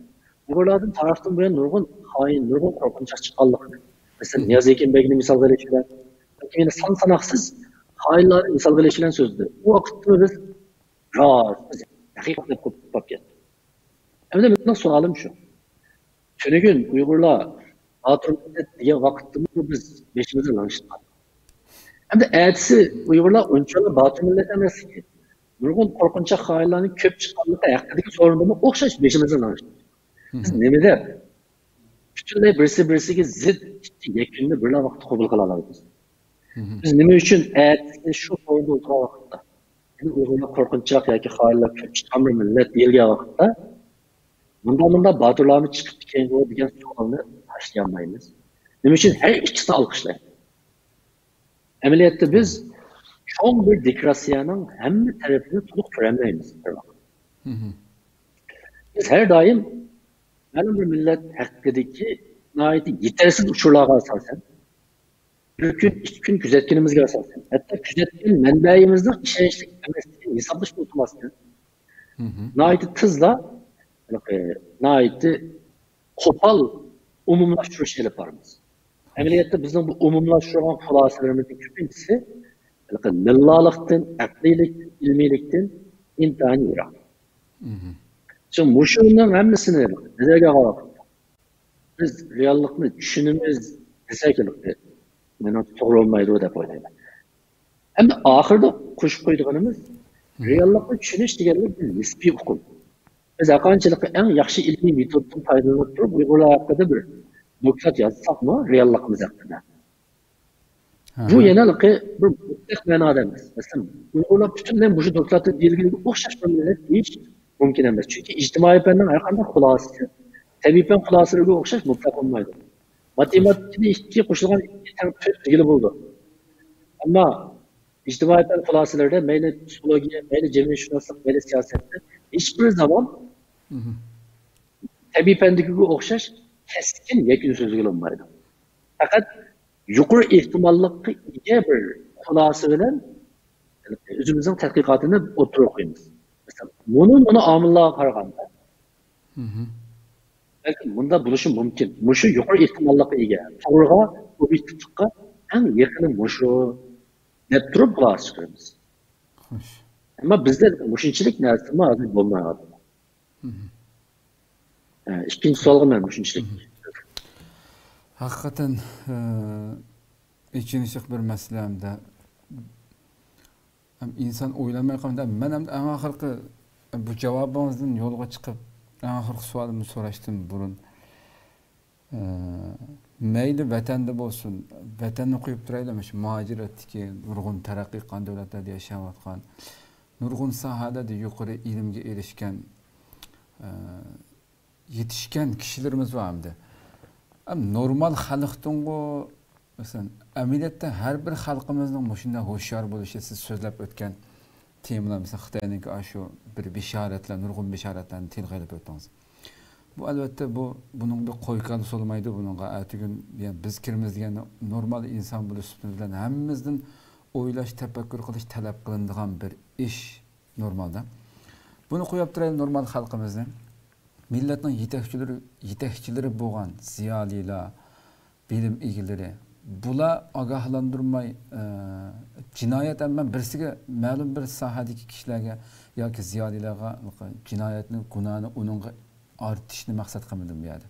Uygurlardan taraftan buraya nurgun hain, nurgun korkunç çıkallık. Mesela Niyazi Ekim Bey'in misal verişiyle, yine sanaksız hainlerin misal verişiyle sözlü. Bu vakitte biz rahat, hakikaten kopap geldi. Hem de benim sualım şu. Şöyle gün Uygurlar Batur millet diye vaktimizi biz beşimize lanıştık. Hem de ertesi Uygurlar onçalı Batur millet emesi ki. Nurgun korkunç hainlerin köp çıkanlıkta ayaktaki sorunlarını okşaş beşimize lanıştık. Biz nemede bütünle birisi ki zid yekünde bir vakti kabul kılalarız. Biz neme için ertesi şu sorunda oturan vakitte yani Uygurlar korkunçak yoki hainlar köp chiqqan bir millat deyilgan vaqtda bunda Baturlarni chiqib ketgan degan savolni tashlamaymiz. Nima uchun har ikkisini olqishlaydi. Amaliyotda biz cho'ng bir deklaratsiyaning hamma tarafini to'liq ko'rolmaymiz. Biz har doim ma'lum bir millat haqidagi yetarsiz uchurlarga asosan bir kun, 2 kun kuzatganimizga asosan, hatto kuzatgan manbaimizning ishonchli emasligini hisoblashga o'tmasdan, tizla naiti qo'pol umumlashtirish ilib boramiz. Amaliyotda bizning bu umumlashtirgan xulosalarimizning ko'pinchisi lillalikdan, aqliylikdan, ilmiylikdan intayin yiroq. Şimdi muşunun hammasini nazarga olib biz reallikni tushunimiz desak meni to'g'ri bo'lmaydi deb o'ylayman. Endi oxirida qo'shib qo'ydiganimiz reallikni tushunish deganlik nisbiy uqum. Biz qanchalik eng yaxshi ilmiy metoddan foydalanib turib Uyg'urlar haqida bir doktorat yozsakmi reallikimiz haqida. Bu yanaligi bir mutlaq ma'noda emas. Masalan, Uyg'urlar butunlay bu doktoratda belgiga o'xshash bir millat deyish mumkin emas. Chunki ijtimoiy fanning har qanday xulosasi tabiiy fan xulosalariga o'xshash mutlaq bo'lmaydi. Matematikada ikki qo'shilgan ikki tang to'rt belgi bo'ldi. Ammo ijtimoiy fan xulosalarida mayli psixologiya, mayli jamiyatshunoslik, mayli siyosatda hech bir zamon tabiiy fandagiga o'xshash keskin yakun so'zlanmaydi. Faqat yuqori ehtimollikqa ega bir xulosa bilan o'zimizning tadqiqotini o'tirib qo'yamiz. Masalan, buni omillarga qaraganda balki bunda bo'lishi mumkin. Mushu yuqori ehtimollikqa ega. To'g'riga, obyektivlikqa eng yaqini mushu deb turib xulosa chiqaramiz. Xo'sh. Ammo bizda mushunchalik narsa hozir bo'lmayapti. İkinci savolga men mushunchalik. Haqiqatan ichinishliq bir masala hamda inson o'ylamay qolganda men ham eng oxirgi bu javobingizdan yo'lga chiqib eng oxirgi savolimni so'rashdan burun mayli vatanda bo'lsin, vatanni qo'yib turaylikmi, shu muhojiratdagi nurg'un taraqqiy qilgan davlatlarda yashayotgan, nurg'un sohada yuqori ilmga erishgan, yetishgan kishilarimiz bor hamda. Normal xalqdan masalan, amaliyotda har bir xalqimizning shunday hushyor bo'lishi siz so'zlab o'tgan temalar, masalan, Xitoyning shu bir bishoratlar, nurg'un bishoratlarni tilga olib o'tdingiz. Bu albatta buning bir qo'yqani solmaydi buningga. Atigun biz kirimiz degan normal inson bo'lishimiz bilan hammamizdan o'ylash, tafakkur qilish talab qilinadigan bir ish normalda. Buni qo'yib turaylik normal xalqimizni. Millatning yetakchilari bo'lgan ziyolilar, bilim egalari bular ogohlantirmay jinoyat amma birsiga ma'lum bir sohadagi kishilarga yoki ziyolilarga jinoyatning gunohini uningga ortishni maqsad qilmadim bu yerda.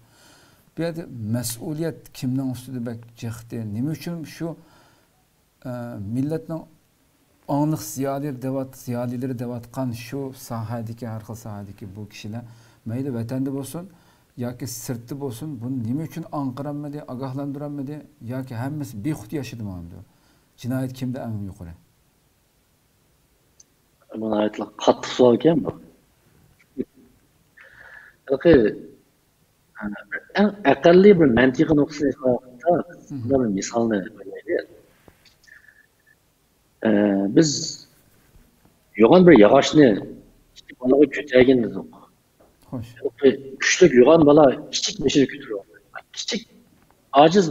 Bu yerda mas'uliyat kimning ustida bak jiqdi? Nima uchun shu millatning onliq ziyolilari devatgan shu sohadagi har xil sohadagi bu kishilar mayli vatanda bo'lsin yoki sirtda bo'lsin, buni nima uchun anqiranmadi, ogohlantiranmadi yoki hammasi bexud yashadimi hamda? Jinoyat kimda eng yuqori? Buni aytlar qattiq savol ekan bu. Eng aqlli bir mantiqiy nuqtai nazarda bir misolni qo'yaylik. Biz yo'g'on bir yog'ochni ikki bolaga ko'targanmiz. Xo'sh. Kuchli yo'g'on bola kichik beshini ko'tarib oldi. Kichik ojiz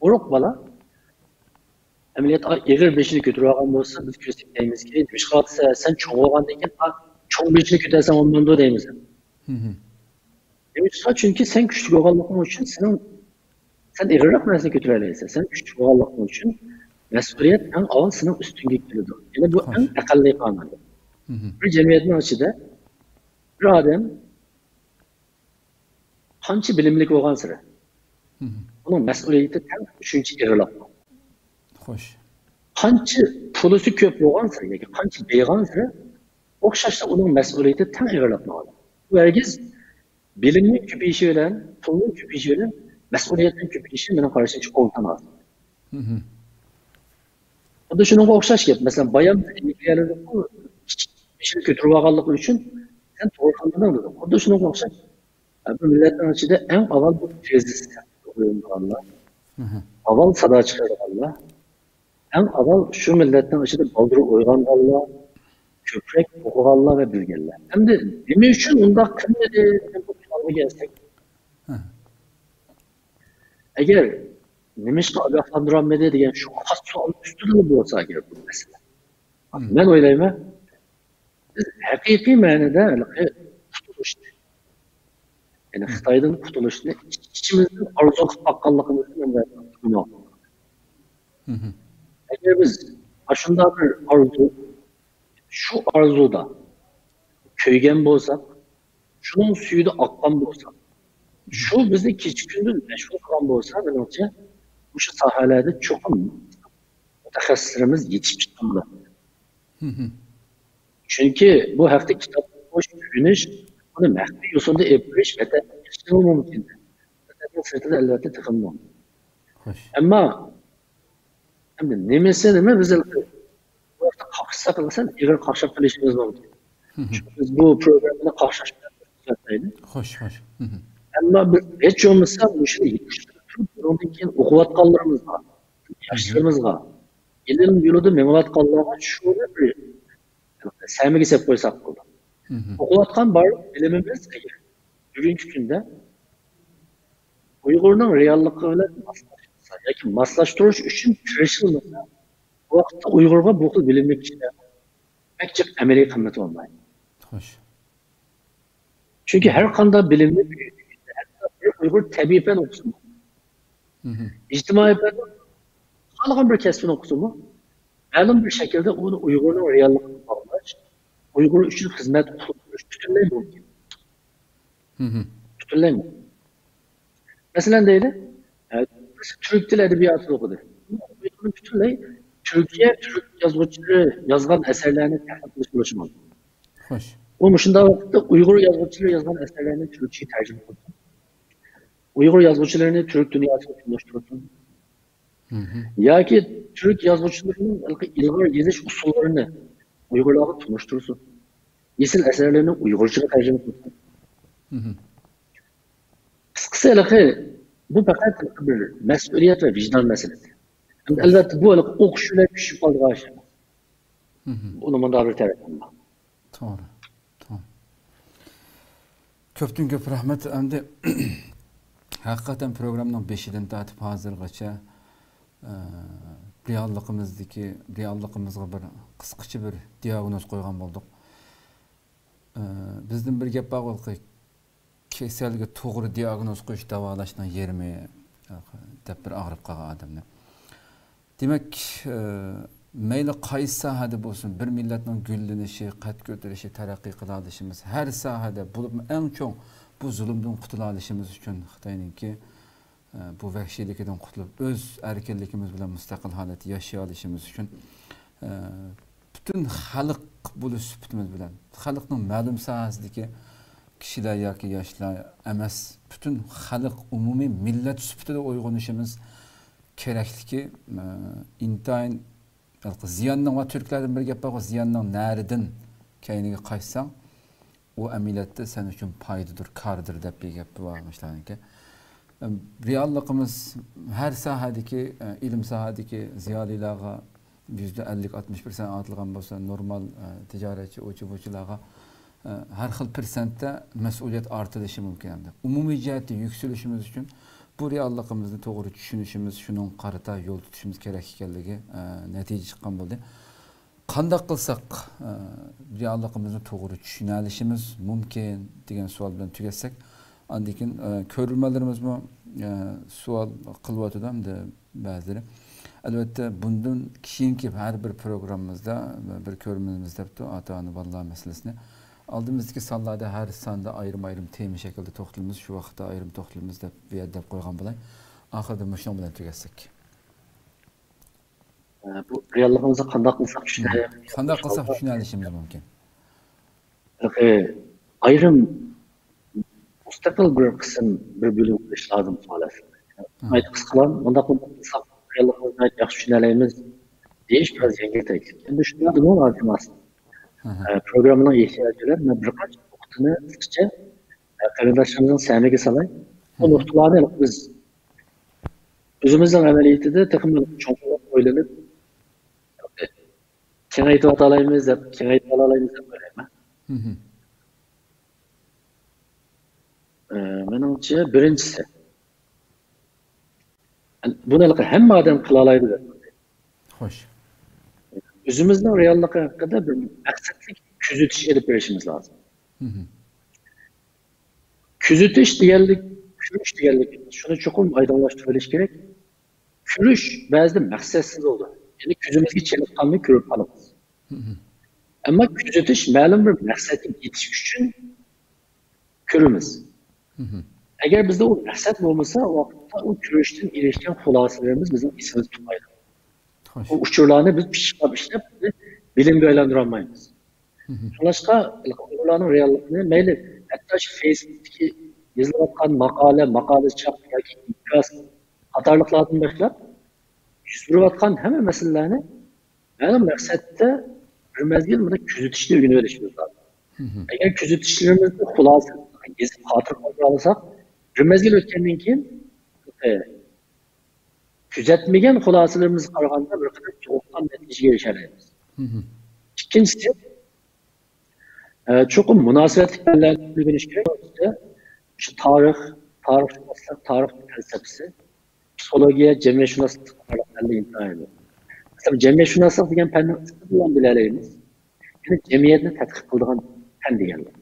uruq bola amaliyot eg'ir beshini ko'tarib olgan bo'lsa, biz ko'rsatib deymizki, "Mishqotsa, sen cho'ng bo'lgandan keyin cho'ng beshini ko'tarsan ondan deymiz." Çünkü sen küçük oğallıkın için sen eg'irroq narsani ko'tara olasan. Sen küçük oğallıkın için mas'uliyat en avval sening ustingga keladi. Yani bu en aqlli qonun. Bir jamiyatning ichida bir odam qancha bilimli bo'lgan sira uning mas'uliyati ham shuncha eg'irroq. Xo'sh. Qancha pulisi ko'p bo'lgan sira yoki qancha beyg'on sira o'xshashda uning mas'uliyati ham eg'irroq bo'ladi. Bu herkes bilimning ko'payishi bilan, pulning ko'payishi bilan mas'uliyatning ko'payishi meni qarashimcha o'ltanadi. Xuddi shunga o'xshash gap. Masalan, bayon ishni ko'tarib olganligi uchun sen to'g'ri qilmading dedi. Xuddi shunga o'xshash. Bu millatning ichida eng avval bu tezis qo'yilganlar. Avval sado chiqarganlar. Eng avval shu millatning ichida baldir o'yganlar, ko'proq o'qiganlar va bilganlar. Endi nima uchun undaq qilmadi deb gelsak. Agar nimishqa ogohlantirilmadi degan shu xos savol ustida bo'lsa agar bu masala. Men o'ylayman, biz haqiqiy ma'noda Yani Xitoydan qutulishni ichimizdan orzu qilib baqqanligimizni men bilmayman. Agar biz shunday bir orzu, shu orzuda köygen bo'lsak, şunun suyida oqqan bo'lsak, shu bizni kecha kunduz mashg'ul qilgan bo'lsa, menimcha o'sha sohalarda cho'qim mutaxassislarimiz yetishib chiqqan bo'ladi. Chunki bu haqda kitob o'qish, o'rganish, uni maxfiy yo'sinda epirish va mumkin. Vatanning sirtida albatta tiqim mumkin. Ammo nimasi nima biz bu haqda qaqshsa qilsa, ig'ir qaqshab qilishimiz mumkin. Biz bu programni qaqshash bilan to'xtatmaydi. Xo'sh. Ammo biz hech bo'lmasa o'sha undan keyin o'qiyotganlarimizga, yoshlarimizga, ilm yo'lida mengayotganlarga shuni bir samiga sep qo'ysak bo'ldi. O'qiyotgan barliq bilimimiz bugungi kunda Uyg'urning reallığı bilan moslashsa yoki moslashtirish uchun tirishilmasa, bu vaqtda Uyg'urga bu xil bilimli kishilar pek amaliy qimmati olmaydi. Xo'sh. Chunki har qanday bilimli bir Uyg'ur tabiiy fan o'qisin. İctimai fan qolgan bir kasbini o'qisinmi? Ma'lum bir shaklda uni Uyg'urning realligini bog'lash, Uyg'ur uchun xizmat qilish butunlay mumkin. Butunlay mumkin. Masalan deydi, Türk dili edebiyatı okudu. Butunlay Türkiye, Türk yazgıçları yazgan eserlerini tercüme etmiş. Hoş. O şunda vakitte Uygur yazgıçları yazgan eserlerini Türkçe'ye tercüme etmiş. Uygur yazgıçlarını Türk dünyasına ulaştırdı. Ya ki Türk yazgıçlarının ilgili yazış usullerini Uygurlarla tanıştırdı. Yesil eserlerini Uygurca'ya tercüme etmiş. Kısacası bu fakat bir mesuliyet ve vicdan meselesi. Elbette bu okuşuyla küçük kaldığı aşama. Onun bunda bir tarafım var. Doğru. Tamam. Köptün köp rahmet. Endi hakikaten programның 5'den tatip hazırgacha realligimizga bir qisqacha bir diagnoz qo'ygan bo'ldik. Bizning bir gap bor, kasalga to'g'ri diagnoz qo'yish davolashning yermi deb bir og'rib qolgan odamni. Demak, mayli qaysi sohada bo'lsin, bir millatning gullanishi, qad ko'tarishi, taraqqiy qila olishimiz, har sohada bo'lib eng cho'ng bu zulmdan qutula olishimiz uchun Xitoyninki bu vahshiyligidan qutulib o'z erkinligimiz bilan mustaqil holatda yashay olishimiz uchun butun xalq bo'lish sifatimiz bilan xalqning ma'lum sohasidagi kishilar yoki yoshlar emas, butun xalq umumiy millat sifatida uyg'onishimiz kerakligi intayin ziyonning va turklardan bir gap bor, ziyonning naridan keyiniga qaytsang o ameliyatda sen uchun foydadir, kardir deb bir gap bormishlarniki. Realligimiz har sohadagi ilm sohadagi ziyolilarga %50-60% atilgan bo'lsa, normal tijoratchi, o'chi-bo'chilarga har xil persentda mas'uliyat ortilishi mumkin hamda. Umumiy jihatda yuksalishimiz uchun bu realligimizni to'g'ri tushunishimiz, shuning qarata yo'l tutishimiz kerak ekanligi natija chiqqan bo'ldi. Qanday qilsak realligimizni to'g'ri tushuna olishimiz mumkin degan savol bilan tugatsak, andan keyin ko'rmalarimizni savol qilyotdi hamda ba'zilari. Albatta bundan keyingi har bir programmamizda bir ko'rmamizda ota-ona bolalar masalasini aldığımızdaki sallarda her sanda ayrım tema şekilde toxtalımız, şu vaqtda ayrım toxtalımız deb qo'ygan bo'lay. Oxirida mushun bilan tugatsak. Bu realligimizni qanday qilsak tushuna olishimiz mumkin. Ayrım mustaqil bir qism bir bo'lim qilish lozim xolos. Aytib qisqalan, unda qilsak realligimizni yaxshi tushuna olamiz deyish biraz yengillik. Endi shunday nima arzimas. Programının ihtiyacılar ve birkaç noktasını kısaca arkadaşlarımızın sevmeki salay. O noktaları biz özümüzün ameliyatında takımın çoğunluğu oynanıp kengaytib atalaymiz deb o'ylayman. Menimcha birinchisi buni hamma odam qila oladi deb. Xo'sh. Özümüzün reallığı hakkında bir maksatlı küzütüş edip verişimiz lazım. Küzütüş deganlik, kürüş deganlik shuni cho'qim oydinlashtirib olish kerak. Kürüş ba'zida maqsadsiz bo'ldi. Ya'ni ko'zimizga chelib qolmay ko'rib qolamiz. Ammo kuzatish ma'lum bir maqsadga yetish uchun ko'ramiz. Agar bizda u maqsad bo'lmasa, u vaqtda u kurashdan erishgan xulosalarimiz bizning esimizda turmaydi. O uchurlarni biz pishqab ishlab bilimga aylantira olmaymiz. Shunlashqa ularning realligini mayli hatto shu Facebook'dagi yozilayotgan maqola chop yoki inkos qatorliqlardan boshlab yuz berayotgan hamma masalalarni ma'lum maqsadda bir mezgil buni kuzatishni o'rganib olishimiz lozim. Agar kuzatishlarimizni xulosa yezib xotir qilib olsak, bir mezgil o'tgandan keyin kuzatmagan xulosalarimizni qaraganda bir qadar cho'qqan natijaga erishamiz. Ikkinchisi, cho'qim munosabatli fanlarni o'rganish kerak. Shu tarix falsafasi, psixologiya, jamiyatshunoslik fanlari intayin. Masalan, jamiyatshunoslik degan fanni bilan bilalaymiz. Yani jamiyatni tadqiq qiladigan fan deganlar.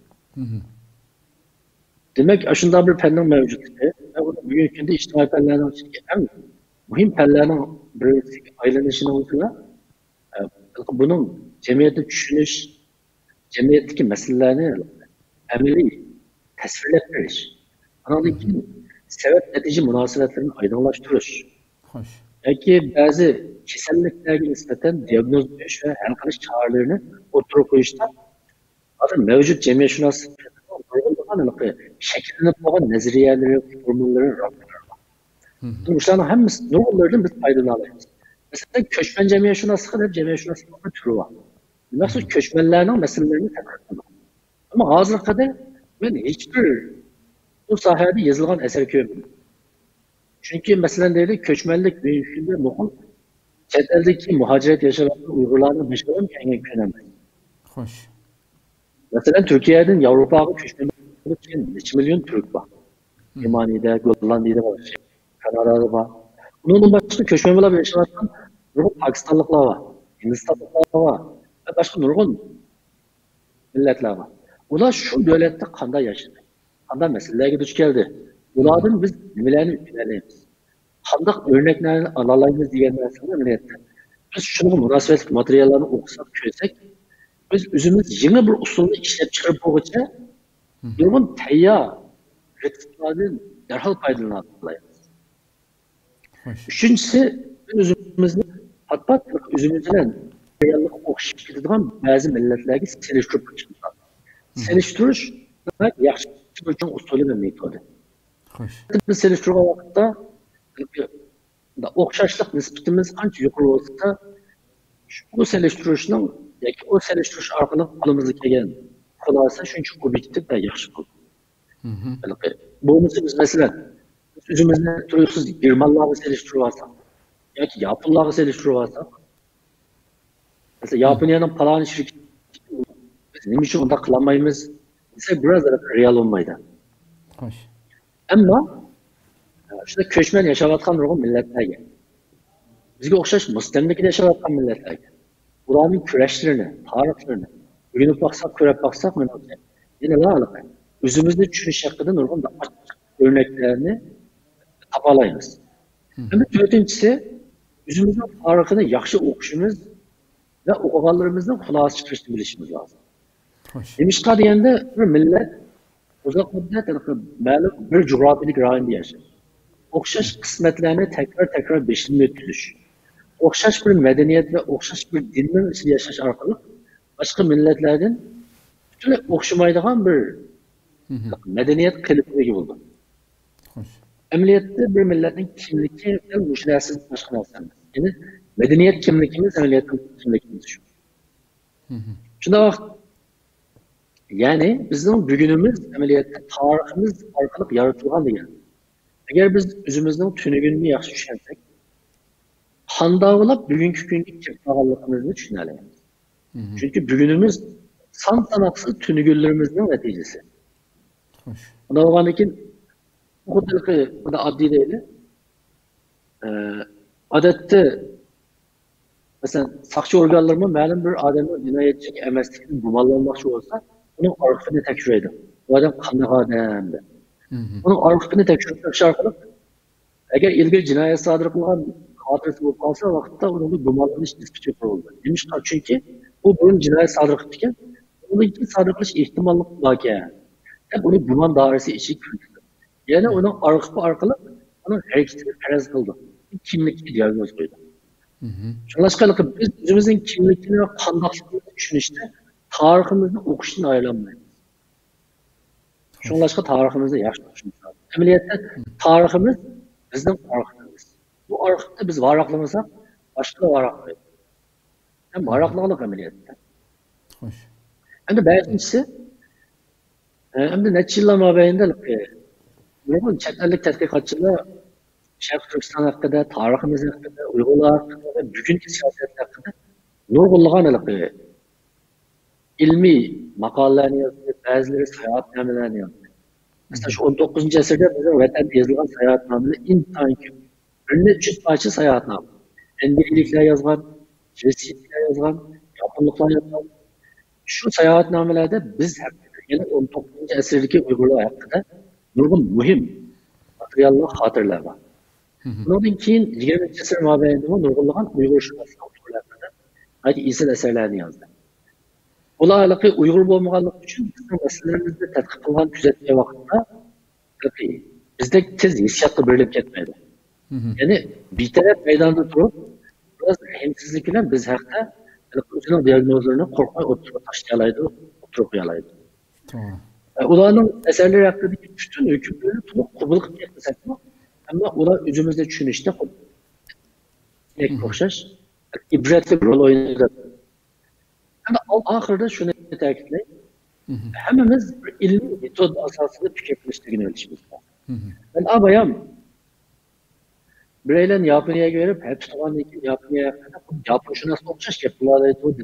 Demak, shunday bir fanning mavjudligi va bugungi kunda ijtimoiy fanlarning ichiga eng muhim fanlarning birisiga aylanishini o'zida buning jamiyatni tushunish, jamiyatdagi masalalarni amaliy tasvirlab berish, andan keyin sabab natija munosabatlarini oydinlashtirish, yoki ba'zi kasalliklarga nisbatan diagnoz qo'yish va hal qilish choralarini o'tirib qo'yishda hozir mavjud jamiyatshunoslik shakllanib qolgan nazariyalari, formulalar, raporlar bor. Bularning hammasi nurlardan biz foydalanamiz. Masalan, ko'chman jamiyatshunoslik deb jamiyatshunoslikning turi bor. Maqsad ko'chmanlarning masalalarini tadqiq qilish. Ammo hozirga qadar men hech bir bu sohada yozilgan asar ko'rmadim. Chunki masalan deylik, ko'chmanlik bugungi muhim chet eldagi muhojirat yashayotgan Uyg'urlarning mashg'ulom kelgan kun emas. Xo'sh. Masalan, Turkiyadan Yevropaga ko'chman bo'lgan necha million turk bor. Germaniyada, Gollandiyada bor, Kanadada bor. Bundan boshqa ko'chman bo'lib yashayotgan Pokistonliklar bor, Hindistonliklar bor va boshqa nurg'un millatlar bor. Ular shu davlatda qanday yashaydi? Qanday masalalarga duch keldi? Ulardan biz nimalarni o'rganamiz? Qanday o'rnaklarni olaymiz degan narsani amaliyotda biz shunga munosabatli materiallarni o'qisak, ko'rsak, biz o'zimiz yangi bir usulni ishlab chiqarib bo'lguncha nurg'un tayyor retseptlardan darhol foydalana olamiz. Uchinchisi, biz o'zimizni hatto o'zimiz bilan reallikqa o'xshab ketadigan ba'zi millatlarga selishtirib chiqamiz. Selishtirish yaxshi bo'lgan usuli va metodi. Biz selishtirgan vaqtda o'xshashlik nisbatimiz qancha yuqori bo'lsa, bu selishtirishning yoki o selishtirish orqali qo'limizga kelgan xulosa shuncha obyektiv va yaxshi bo'ldi. Bo'lmasa biz masalan o'zimizni tursiz germanlarga selishtirib olsak yoki yaponlarga selishtirib olsak, masalan Yaponiyaning falon shirkati biz nima uchun unda qilolmaymiz desa biroz real bo'lmaydi. Xo'sh. Ammo shunda ko'chman yashayotgan nurg'un millatlarga, bizga o'xshash mustamlikada yashayotgan millatlarga, ularning kurashlarini, tarixlarini o'rganib baksak, ko'rib baksak, menimcha yana aloqa o'zimizni tushunish haqida nurg'un o'rnaklarni topa olamiz. Endi to'rtinchisi, o'zimizning tarixini yaxshi o'qishimiz va o'qiganlarimizdan xulosa chiqarishni bilishimiz lozim. Nimishqa deganda bir millat uzoq muddat ma'lum bir jug'rofiylik rayonda yashaydi. O'xshash qismatlarni takror beshinib o'tkazish, o'xshash bir madaniyat va o'xshash bir dinning ichida yashash orqali boshqa millatlardan butunlay o'xshamaydigan bir madaniyat qiliqiga ega bo'ldi. Amaliyotda bir millatning kimligi shu narsadan boshqa narsa emas. Ya'ni madaniyat kimligimiz amaliyotda kimligimiz shu. Shundoq ya'ni bizning bugunimiz amaliyotda tariximiz orqali yaratilgan degan. Agar biz o'zimizning tunugini yaxshi tushunsak, qandoqlab bugungi kunga kelib qolganligimizni tushuna olamiz. Chunki bugunimiz son sanoqsiz tunugunlarimizning natijasi. Xo'sh. Unda bo'lgandan keyin xuddi bunda oddiy deydi. Odatda masalan, soqchi organlari ma'lum bir odamning jinoyatchi emasligini gumonlanmoqchi bo'lsa, uning orqasini tekshiradi. Bu odam qanday odam deb. Onun arqasını tekshirish orqali agar ilgari jinoyat sodir qilgan xotirasi bo'lib qolsa, vaqtda uni gumonlanish nisbati yuqorildi. Nimishqa? Chunki u burun jinoyat sodir qilib ekan, uni sodir qilish ehtimolligi bor ekan. Deb uni gumon doirasi ichiga kiritdi. Yana uni arqi orqali uning harakatini faraz qildi. Kimlikni diagnoz qo'ydi. Shunlashqa biz o'zimizning kimligini va qandoqligini tushunishda tariximizni o'qishdan aylanmaymiz. Shunlashqa tariximizni yaxshi tushunamiz. Amaliyotda tariximiz bizning arxivimiz. Bu arxivda biz varaqlamasak, boshqa varaqlaydi. Ham varaqlaniq amaliyotda. Xo'sh. Endi beshinchisi, endi necha yillar mobaynida nurg'un chet ellik tadqiqotchilar Sharq Turkiston haqida, tariximiz haqida, Uyg'urlar haqida va bugungi siyosat haqida nurg'unlagan ilmiy maqolalarni yozdi, ba'zilari sayohatnomalarni yozdi. Mesela şu 19. asırda bizim vatanda yazılgan sayohatnomalar intayin ko'p. Bir necha parcha sayohatnoma. Endiliklar yozgan, Rossiyaliklar yozgan, Yaponliklar yozgan. Şu sayohatnomalarda biz haqida, ya'ni 19. asrdagi Uyg'urlar haqida nurg'un muhim materiallar, xotirlar bor. Bundan keyin 20. asr mobaynida nurg'unlagan Uyg'urshunos haqida ayni esil asarlarni yozdi. Ularlıqı Uyghur bo'lmaganligi uchun bizning masalalarimizni tadqiq qilgan kuzatgan vaqtda bizda tez hissiyotga berilib ketmaydi. Ya'ni betaraf maydonda turib, biroz rahimsizlik bilan biz haqda o'zining diagnozlarini qo'rqmay o'tirib tashlayoladi, o'tirib qo'yoladi. Ularning asarlari haqidagi butun hukmlarni to'liq qabul qilib ketmasak, ammo ular o'zimizda tushunishda o'xshash ibratli rol o'ynaydi. Ama ahırda şunu ta'kidlayman. Hammamiz bir ilmiy metod asosida fikr qilishligini o'ylashimiz lozim. Ben abayam bireylarni Yaponiyaga berib, hepsi tugandan keyin Yaponiya Yaponshunosga o'xshash gaplar aytdi.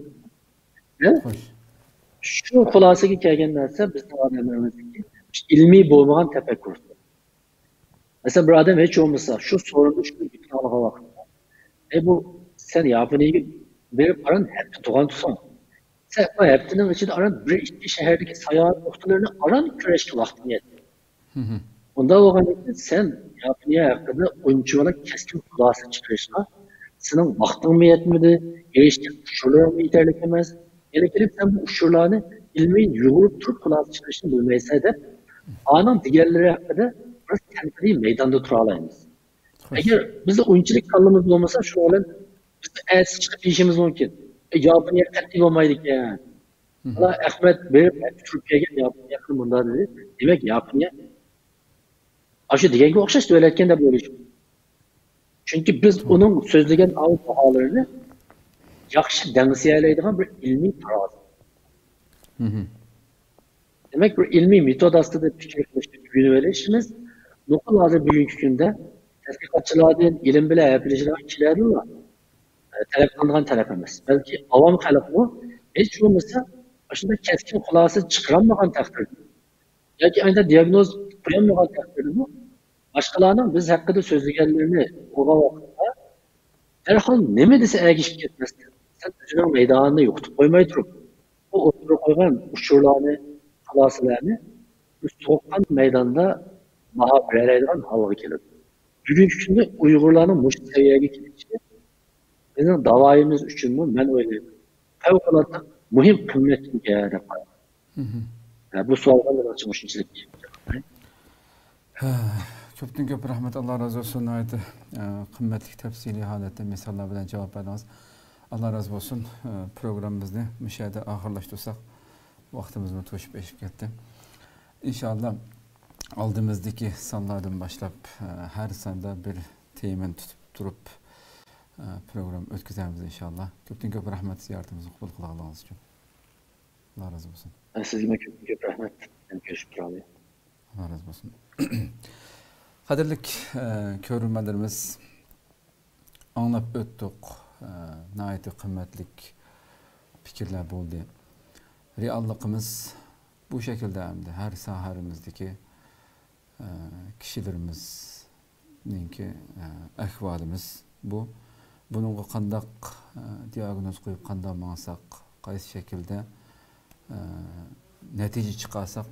Shu xulosaga kelgan narsa bizning odamlarimizniki ilmiy bo'lmagan tafakkur. Mesela bir adam hiç olmasa şu sorunu şunu bütün algı vaqtida. Bu sen Yaponiyaga berib qaran hepsi tugan tutsan. Sen o hepsinin içinde aran bir iki şehirdeki seyahat noktalarını aran küreşki vaktini yetti. Onda o zaman sen Yaponiya hakkında oyuncu olarak keskin kulası çıkarışla senin vaktin mi yetmedi, geliştiğin uçurlar mı yeterliklemez, gerekirse sen bu uçurlarını ilmi yuğurup Türk kulası çıkarışını bilmeyse de anın diğerleri hakkında biraz kendini meydanda turalayımız. Eğer bizde oyunculuk kallımız olmasa şu olan bizde ersiz çıkıp işimiz mümkün. Yaponiya qat'iy olmaydi ekan. Ular Ahmet berib Turkiyaga Yaponiya yaqin bunda dedi. Demak Yaponiya shu deganga o'xshash davlatgan deb o'ylaymiz. Chunki biz uning so'zlagan aholarini yaxshi dangsiyalaydigan bir ilmiy tarozi. Demak bir ilmiy metod ostida fikr qilishni o'rganishimiz nuqul hozir bugungi kunda tadqiqotchilardan ilm bilan gapirishlar keladilar. Talep qiladigan talep emas. Balki avam xalq bu hech bo'lmasa shunda keskin xulosa chiqarolmagan taqdirda yoki aynan diagnoz qo'yolmagan taqdirda bu boshqalarning biz haqida so'zlaganlarini o'qigan vaqtda darhol nima desa ergishib ketmasdan sen o'zining maydonini yo'qotib qo'ymay turib bu o'tirib qo'ygan uchurlarni xulosalarni so'qqan maydonda baho beradigan holga keladi. Bugungi kunda Uyg'urlarning mush saviyaga kelishi bizim davayımız için bu ben öyle fevkalade muhim kıymetli bir yerde var. Bu sualdan da açmışsınız. Köpten köp rahmet Allah razı olsun aydı. Kıymetli tefsili halette misallar bilen cevap verdiniz. Allah razı olsun programımızda müşahede ahırlaştırsak vaktimizni to'shib eshib ketdi. İnşallah aldığımızdaki sanlardan başlap her sanda bir temin tutup durup program o'tkazamiz inshaalloh. Ko'pdan ko'p rahmat ziyoratimizni qabul qilganingiz uchun. Alloh razı olsun. Sizga ko'p rahmat. Ko'rishib turamiz. Allah razı olsun. Qadrli ko'ruvchilarimiz, anglab o'tdik. Nihoyatda qimmatli fikrlar bo'ldi. Realligimiz bu şekilde hamda har sohamizdagi kishilarimizning ahvolimiz bu. Bununla qandaq diagnoz qo'yib qanday maqsaq, qaysi shaklda natija chiqarsak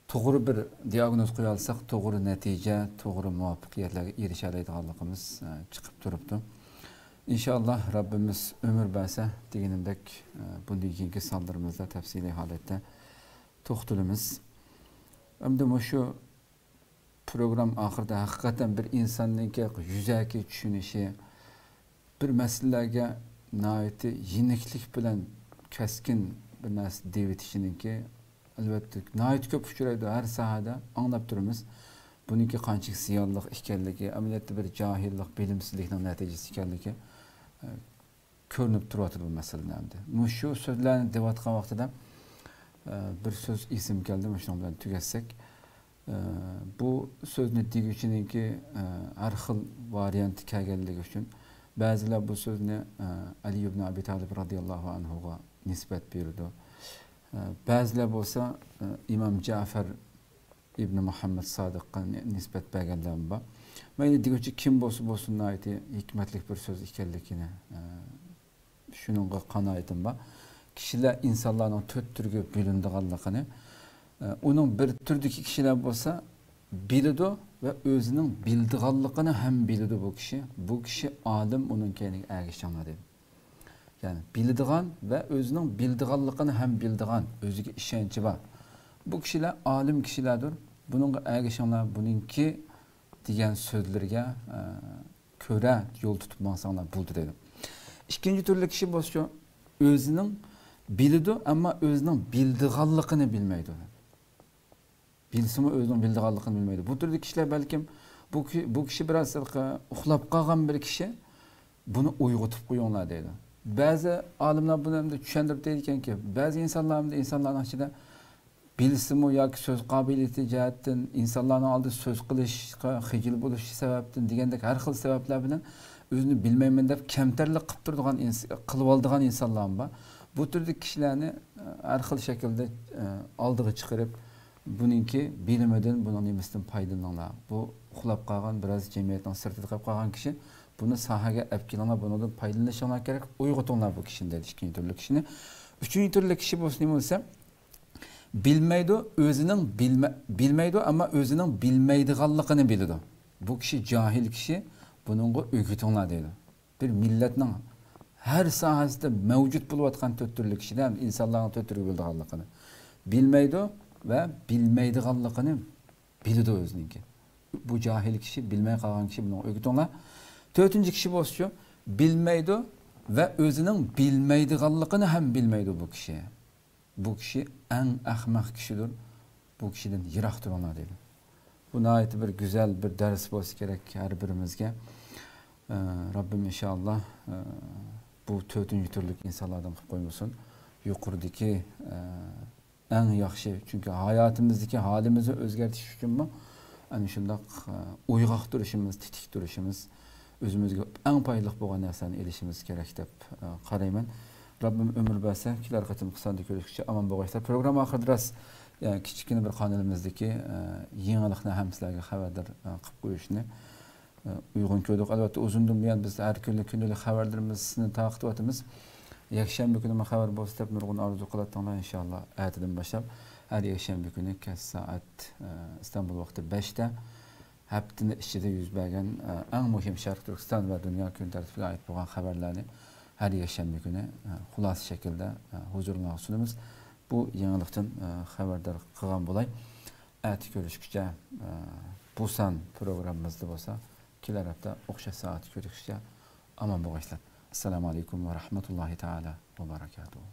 to'g'ri bir diagnoz qo'ya olsak, to'g'ri natija, to'g'ri muvaffaqiyatlarga erisha oladiganligimiz chiqib turibdi. İnşallah Rabbimiz ömür berse deganimdek bundan keyingi sonlarimizda tafsiliy holatda to'xtalamiz. Endi shu program oxirida haqiqatan bir insonning yuzaki tushunishi, bir masalalarga nihoyatda yeniklik bilan keskin bir narsa devitishiniki albatta nihoyat ko'p uchraydi har sohada anglab turamiz. Buniki qanchalik ziyonliq ekanligi, amaliyotda bir johillik, bilimsizlikning natijasi ekanligi ko'rinib turibdi bu masalalarda. Shu so'zlarni deyotgan vaqtida bir so'z esim keldi, shu bilan tugatsak. Bu so'zni deguvchininki har xil variant kelganligi uchun ba'zilar bu so'zni Ali ibn Abi Talib radhiyallohu anhu ga nisbat berdi. Ba'zilar bo'lsa Imom Ja'far ibn Muhammad Sodiqqa nisbat berganlar bor. Mayli deguvchi kim bo'lsa aytdi, hikmatli bir so'z ekanligini shuningga qanoatim bor. Kishilar insonlarning to'rt turga bo'linganligini, uning bir turdagi kishilar bo'lsa biladi va o'zining bildiganligini ham biladi bu kishi. Bu kishi olim, uning keyingi ergashganlar dedi. Yani bildigan ve o'zining bildiganligini ham bildigan, o'ziga ishonchi bor. Bu kishilar olim kishilardir. Buningga ergashganlar buningki degan so'zlarga ko'ra yo'l tutib mansanglar bo'ldi dedi. İkinci türlü kishi bo'lsa, o'zining biladi, ammo o'zining bildiganligini bilmaydi. Bilsimi o'zining bildiganligini bilmaydi. Bu türlü kishilar balkim bu kishi biraz uxlab qolgan bir kishi buni uyg'otib qo'yinglar deydi. Bazı olimlar buni ham tushuntirib deydiganki, ba'zi insonlarning ichida bilsimi yoki so'z qobiliyati jihatdan insonlarning oldida so'z qilishga xijil bo'lish sababdan degandek har xil sabablar bilan o'zini bilmayman deb kamtarlik qilib turadigan, qilib oladigan insonlar bor. Bu turdagi kishilarni har xil shaklda oldiga chiqarib, buningki bilimidan, buning nimasidan foydalaninglar. Bu uxlab qolgan, biraz jamiyatning sirtida qolib qolgan kishi buni sohaga olib kelinglar, bundan foydalanishinglar kerak, uyg'otinglar bu kishini dedi ikkinchi turli kishini. Uchinchi turli kishi bo'lsa, bilmaydi, o'zining bilmaydi, ammo o'zining bilmaydiganligini biladi. Bu kishi johil kishi, buningga o'rgatinglar dedi. Bir millatning har sohasida mavjud bo'layotgan to'rt turli kishidan insonlarning to'rt turi bildiganligini bilmaydi va bilmaydiganligini biladi o'zininki. Bu johil kishi, bilmay qolgan kishi, buni o'rgatinglar. Dördüncü kişi bo'lsa, bilmaydi ve o'zining bilmaydiganligini ham bilmaydi bu kishi. Bu kishi eng ahmaq kishidir. Bu kishidan yiroq turinglar dedi. Bu nihoyat bir güzel bir ders bo'lsa kerak har birimizga. Rabbim inşallah bu dördüncü türlük insonlardan qilib qo'ymasin. Yuqoridagi eng yaxshi, chunki hayotimizdagi holimizni o'zgartirish uchunmi ana shunday uyg'oq turishimiz, tetik turishimiz, özümüzge en paylık bo'lgan narsani erishimiz kerak deb qarayman. Rabbim ömür berse, kilar qatim qisanda ko'rishguncha aman bo'linglar. Program oxirida ras kichkina bir qonunimizdagi yangilikni ham sizlarga xabardor qilib qo'yishni uyg'un ko'rdik. Albatta uzundan buyon biz har kundalik xabarlarimizni taqib etamiz. Yakshanba kuni xabar bo'lsa deb nurg'un orzu qilayotganlar inshaalloh ertadan boshlab har yakshanba kuni soat İstanbul vaqti 5'da haftanın içinde yüz bergen en muhim Şarkı Türkistan ve dünya gün tarafına ait olan haberlerini her yaşanma günü xulas şekilde huzuruna sunumuz. Bu yenilikten haberdar kılgan bulay. Ati görüşükçe Busan programımızda olsa kiler hafta okşa saat görüşükçe aman bu başlar. Esselamu Aleyküm ve Rahmetullahi Teala ve Berekatuhu.